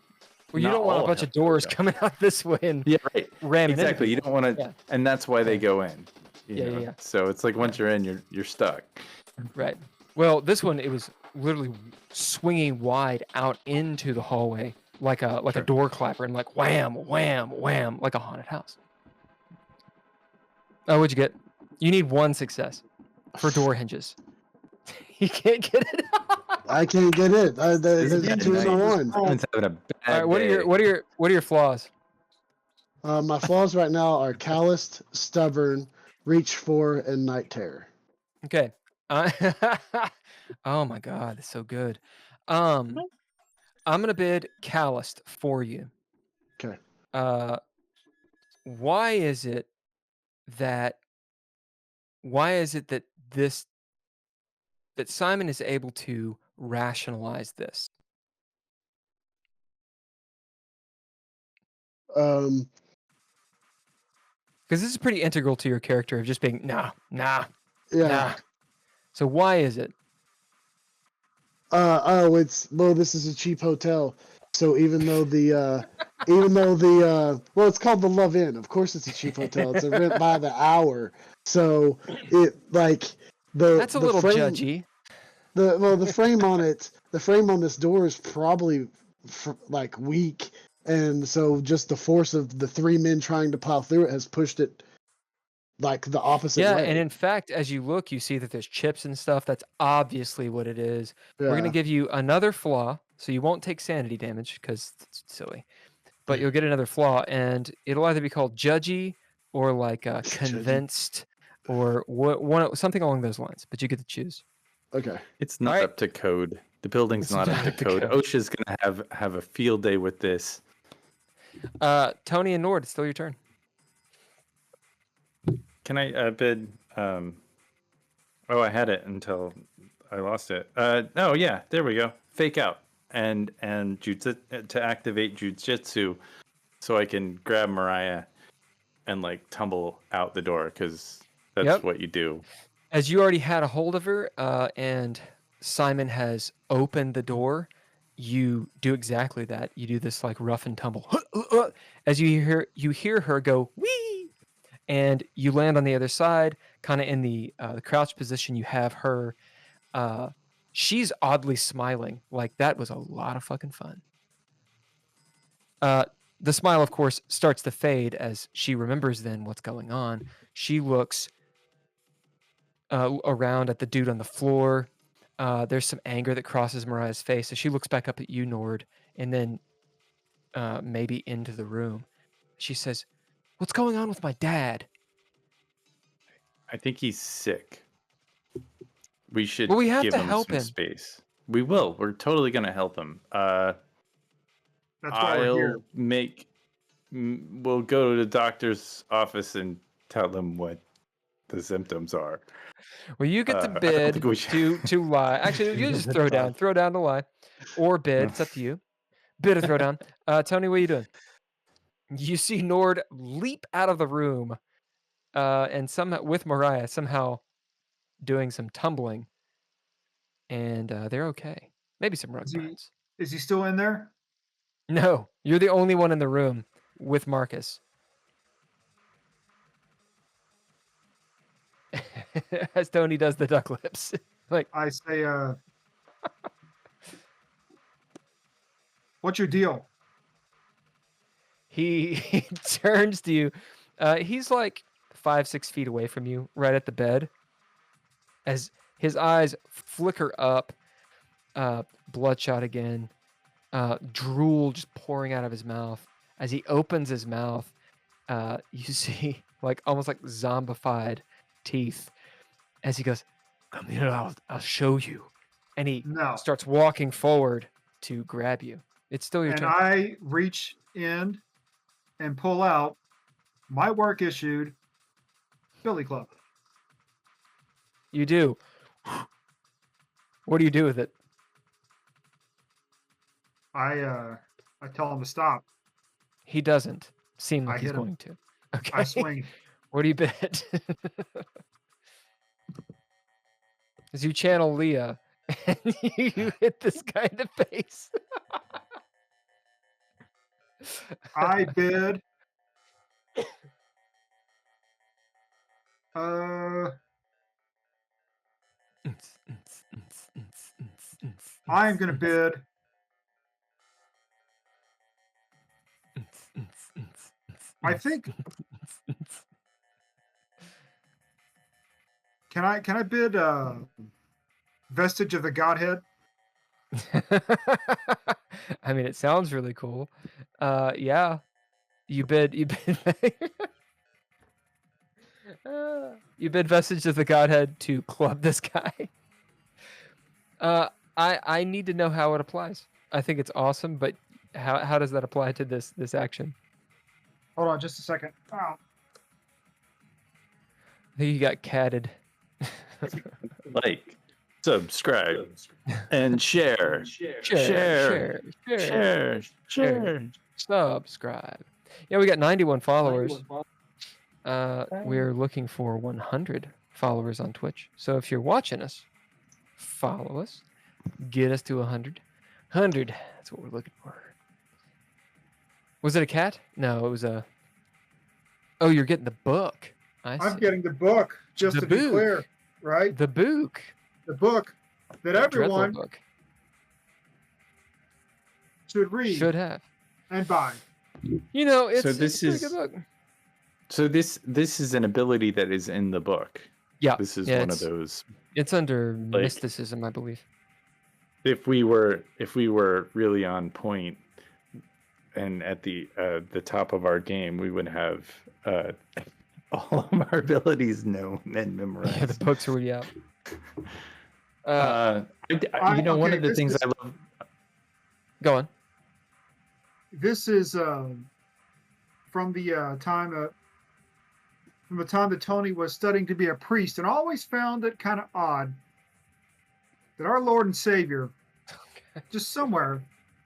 well, you not don't want a all bunch of hotel doors hotels. coming out this way and Yeah, right. ramming into Exactly. You people. don't want to, Yeah. and that's why they Yeah. go in. you Yeah, know? yeah. So it's like once you're in, you're stuck. Right. Well, this one, it was literally swinging wide out into the hallway like a Sure. door clapper, and like wham, wham, wham, like a haunted house. Oh, what'd you get? You need one success for door hinges. You can't get it. I can't get it. This There's is a bad 2 and a night. 1. Simon's having a bad All right. What day. are your flaws? My flaws right now are calloused, stubborn, reach for, and night terror. Okay. Oh my God, it's so good. I'm gonna bid calloused for you. Okay. Why is it that this that Simon is able to rationalize this? Um, Because this is pretty integral to your character of just being nah. yeah. So why is it? This is a cheap hotel. So even though it's called the Luv Inn. Of course, it's a cheap hotel. It's a rent by the hour. So it like That's a the little frame, judgy. the frame on it, the frame on this door is probably like weak, and so just the force of the 3 men trying to plow through it has pushed it like the opposite Yeah, way. and in fact, as you look, you see that there's chips and stuff. That's obviously what it is. We're gonna Yeah. give you another flaw, so you won't take sanity damage because it's silly. But you'll get another flaw, and it'll either be called judgy or like convinced or something along those lines. But you get to choose. Okay. It's not Alright. up to code. The building's It's not up not to up to code. code. OSHA's gonna have a field day with this. Tony and Nord, it's still your turn. Can I bid? Oh, I had it until I lost it. Oh yeah, there we go. Fake out and to activate jujitsu, so I can grab Mariah and like tumble out the door because that's Yep. what you do. As you already had a hold of her, and Simon has opened the door, you do exactly that. You do this like rough and tumble. As you hear her go wee, and you land on the other side, kind of in the crouch position. You have her. She's oddly smiling, like that was a lot of fucking fun. The smile, of course, starts to fade as she remembers then what's going on. She looks around at the dude on the floor. There's some anger that crosses Mariah's face as she looks back up at you, Nord, and then maybe into the room. She says, "What's going on with my dad?" I think he's sick. We should Well, we have give to him help some him. space. We will. We're totally gonna help him. That's why we're here. We'll go to the doctor's office and tell them what the symptoms are. Well, you get to I don't think bid we should. to lie. Actually, you just throw down to lie, or bid. It's up to you. Bid or throw down. Tony, what are you doing? You see Nord leap out of the room, and somehow with Mariah somehow doing some tumbling, and they're okay. Maybe some rug Is he burns. is he still in there? No, you're the only one in the room with Marcus. As Tony does the duck lips. Like, I say, what's your deal? he turns to you. He's like 5-6 feet away from you, right at the bed. As his eyes flicker up, bloodshot again, drool just pouring out of his mouth. As he opens his mouth, you see like almost like zombified teeth. As he goes, "Come here, I'll show you," and he No. starts walking forward to grab you. It's still your And turn. I reach in and pull out my work issued Billy Club. You do. What do you do with it? I tell him to stop. He doesn't seem like I he's hit him. going to. Okay. I swing. What do you bet? As you channel Leah, and you hit this guy in the face. I bid. I'm gonna bid. I think. Can I bid vestige of the Godhead? I mean, it sounds really cool. Yeah. You bid you bid vestige of the Godhead to club this guy. I need to know how it applies. I think it's awesome, but how does that apply to this action? Hold on, just a second. Oh, I think you got catted. Like, subscribe, and share. Share. Subscribe. Yeah, we got 91 followers. We're looking for 100 followers on Twitch. So if you're watching us, follow us. Get us to 100. 100. That's what we're looking for. Was it a cat? No, it was a... Oh, you're getting the book. I I'm see. getting the book, just The to be clear, right? The book. The book that everyone DreadLore book. should read Should have. and buy. You know, it's, So it's this a pretty is- good book. So this is an ability that is in the book. Yeah. This is yeah, one of it's- those. It's under Like- mysticism, I believe. If we were really on point and at the top of our game, we would have all of our abilities known and memorized. Yeah, the books are already out. One of the this things is- I love. Go on. This is from the time that Tony was studying to be a priest, and I always found it kind of odd that our Lord and Savior, just somewhere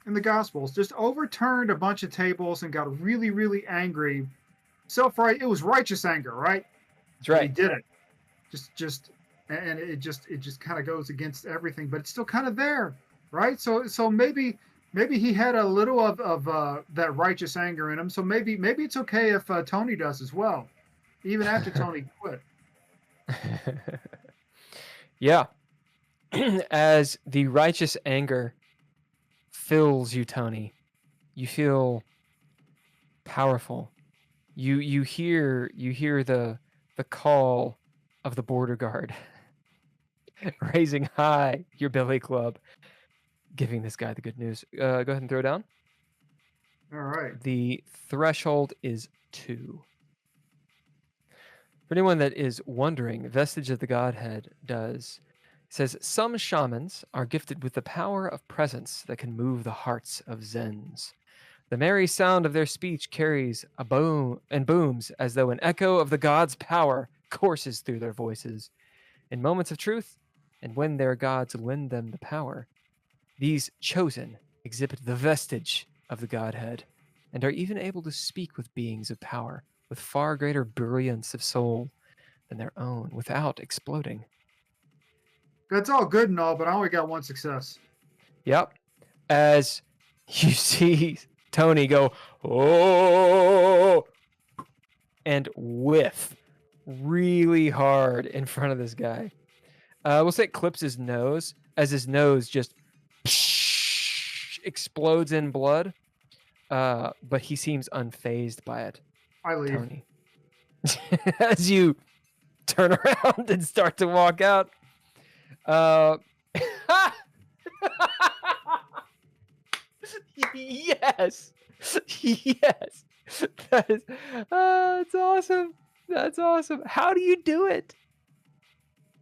in the Gospels, just overturned a bunch of tables and got really, really angry. It was righteous anger, right? That's He right. did it. And it just kind of goes against everything, but it's still kind of there, right? So maybe he had a little of that righteous anger in him. So maybe it's okay if Tony does as well, even after Tony quit. Yeah. As the righteous anger fills you, Tony, you feel powerful. You hear the call of the border guard, raising high your billy club, giving this guy the good news. Go ahead and throw down. All right. The threshold is 2. For anyone that is wondering, Vestige of the Godhead says some shamans are gifted with the power of presence that can move the hearts of Zens. The merry sound of their speech carries a boom and booms as though an echo of the god's power courses through their voices. In moments of truth, and when their gods lend them the power, these chosen exhibit the vestige of the godhead, and are even able to speak with beings of power with far greater brilliance of soul than their own without exploding. That's all good and all, but I only got one success. Yep. As you see Tony go, oh, and whiff really hard in front of this guy. We'll say it clips his nose as his nose just explodes in blood, but he seems unfazed by it. I leave. Tony. As you turn around and start to walk out. Yes. Yes. That is, that's awesome. That's awesome. How do you do it?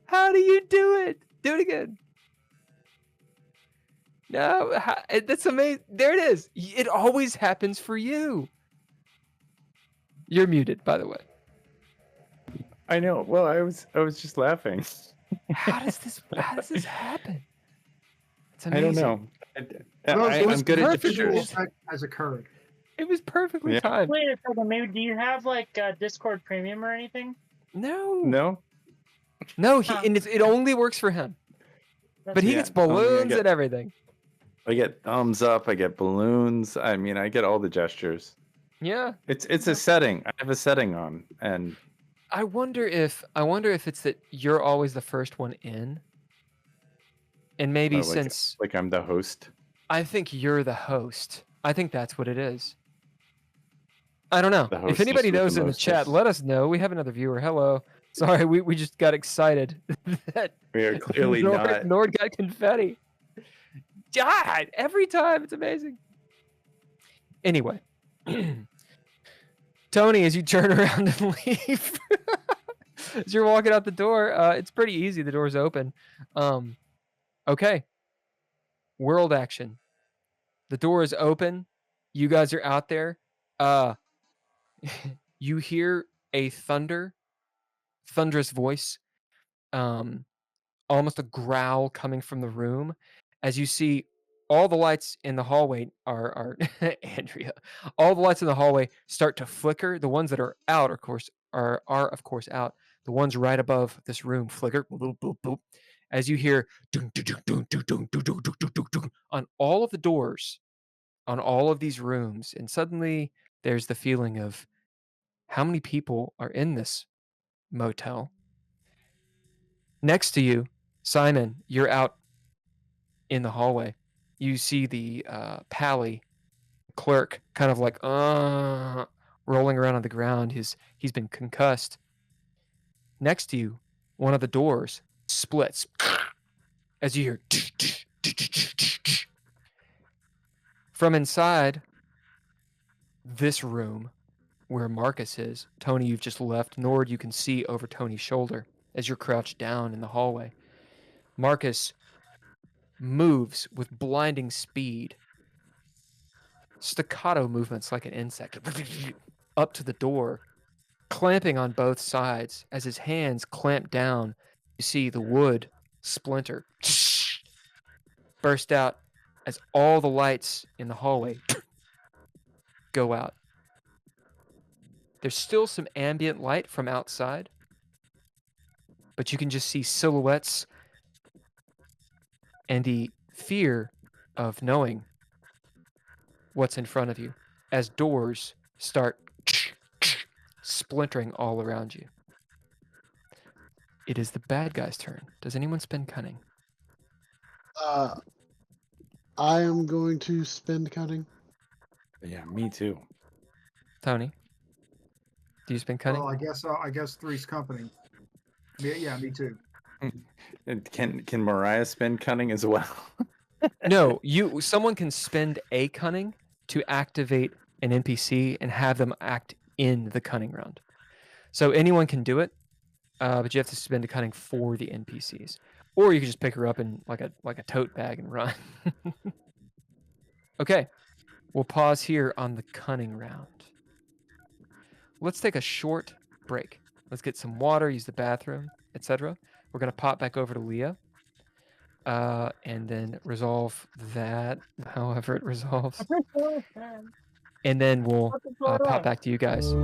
How do you do it? Do it again. No, that's amazing. There it is. It always happens for you. You're muted, by the way. I know. Well, I was just laughing. How does this happen? It's I don't amazing. know. Those I'm good at perfect. gestures. Has occurred. It was perfectly Yeah. timed. Wait a second, maybe do you have like Discord Premium or anything? No. No, And it only works for him. But he Yeah, gets only I balloons get- and everything. I get thumbs up. I get balloons. I mean, I get all the gestures. Yeah. It's a setting. I have a setting on, and I wonder if it's that you're always the first one in. And maybe like since I'm the host. I think you're the host. I think that's what it is. I don't know. The If hostess anybody with the knows in the chat, mostess. let us know. We have another viewer. Hello. Sorry, we just got excited that We are clearly not. Nord got confetti. God, every time. It's amazing. Anyway. Tony, as you turn around and leave, as you're walking out the door, it's pretty easy. The door's open. Okay. World action. The door is open. You guys are out there. You hear a thunderous voice, almost a growl coming from the room, as you see all the lights in the hallway are Andrea. All the lights in the hallway start to flicker. The ones that are out, of course, are of course out. The ones right above this room flicker. Boop, boop, boop, as you hear dun, dun, dun, dun, dun, dun, dun, dun, dun, dun, dun, on all of the doors, on all of these rooms, and suddenly there's the feeling of how many people are in this motel. Next to you, Simon, you're out in the hallway. You see the pally clerk kind of like rolling around on the ground. He's been concussed. Next to you, one of the doors splits as you hear from inside this room where Marcus is. Tony, you've just left. Nord, you can see over Tony's shoulder as you're crouched down in the hallway. Marcus moves with blinding speed, staccato movements like an insect, up to the door, clamping on both sides. As his hands clamp down, you see the wood splinter burst out as all the lights in the hallway go out. There's still some ambient light from outside, but you can just see silhouettes and the fear of knowing what's in front of you as doors start splintering all around you. It is the bad guy's turn. Does anyone spend cunning? I am going to spend cunning. Yeah, me too. Tony, do you spend cunning? Well, I guess Three's company. Yeah, me too. And can Mariah spend cunning as well? No, someone can spend a cunning to activate an NPC and have them act in the cunning round. So anyone can do it, but you have to spend a cunning for the NPCs, or you can just pick her up in like a tote bag and run. Okay, we'll pause here on the cunning round. Let's take a short break. Let's get some water, use the bathroom, etc. We're going to pop back over to Leah. And then resolve that however it resolves. And then we'll pop back to you guys.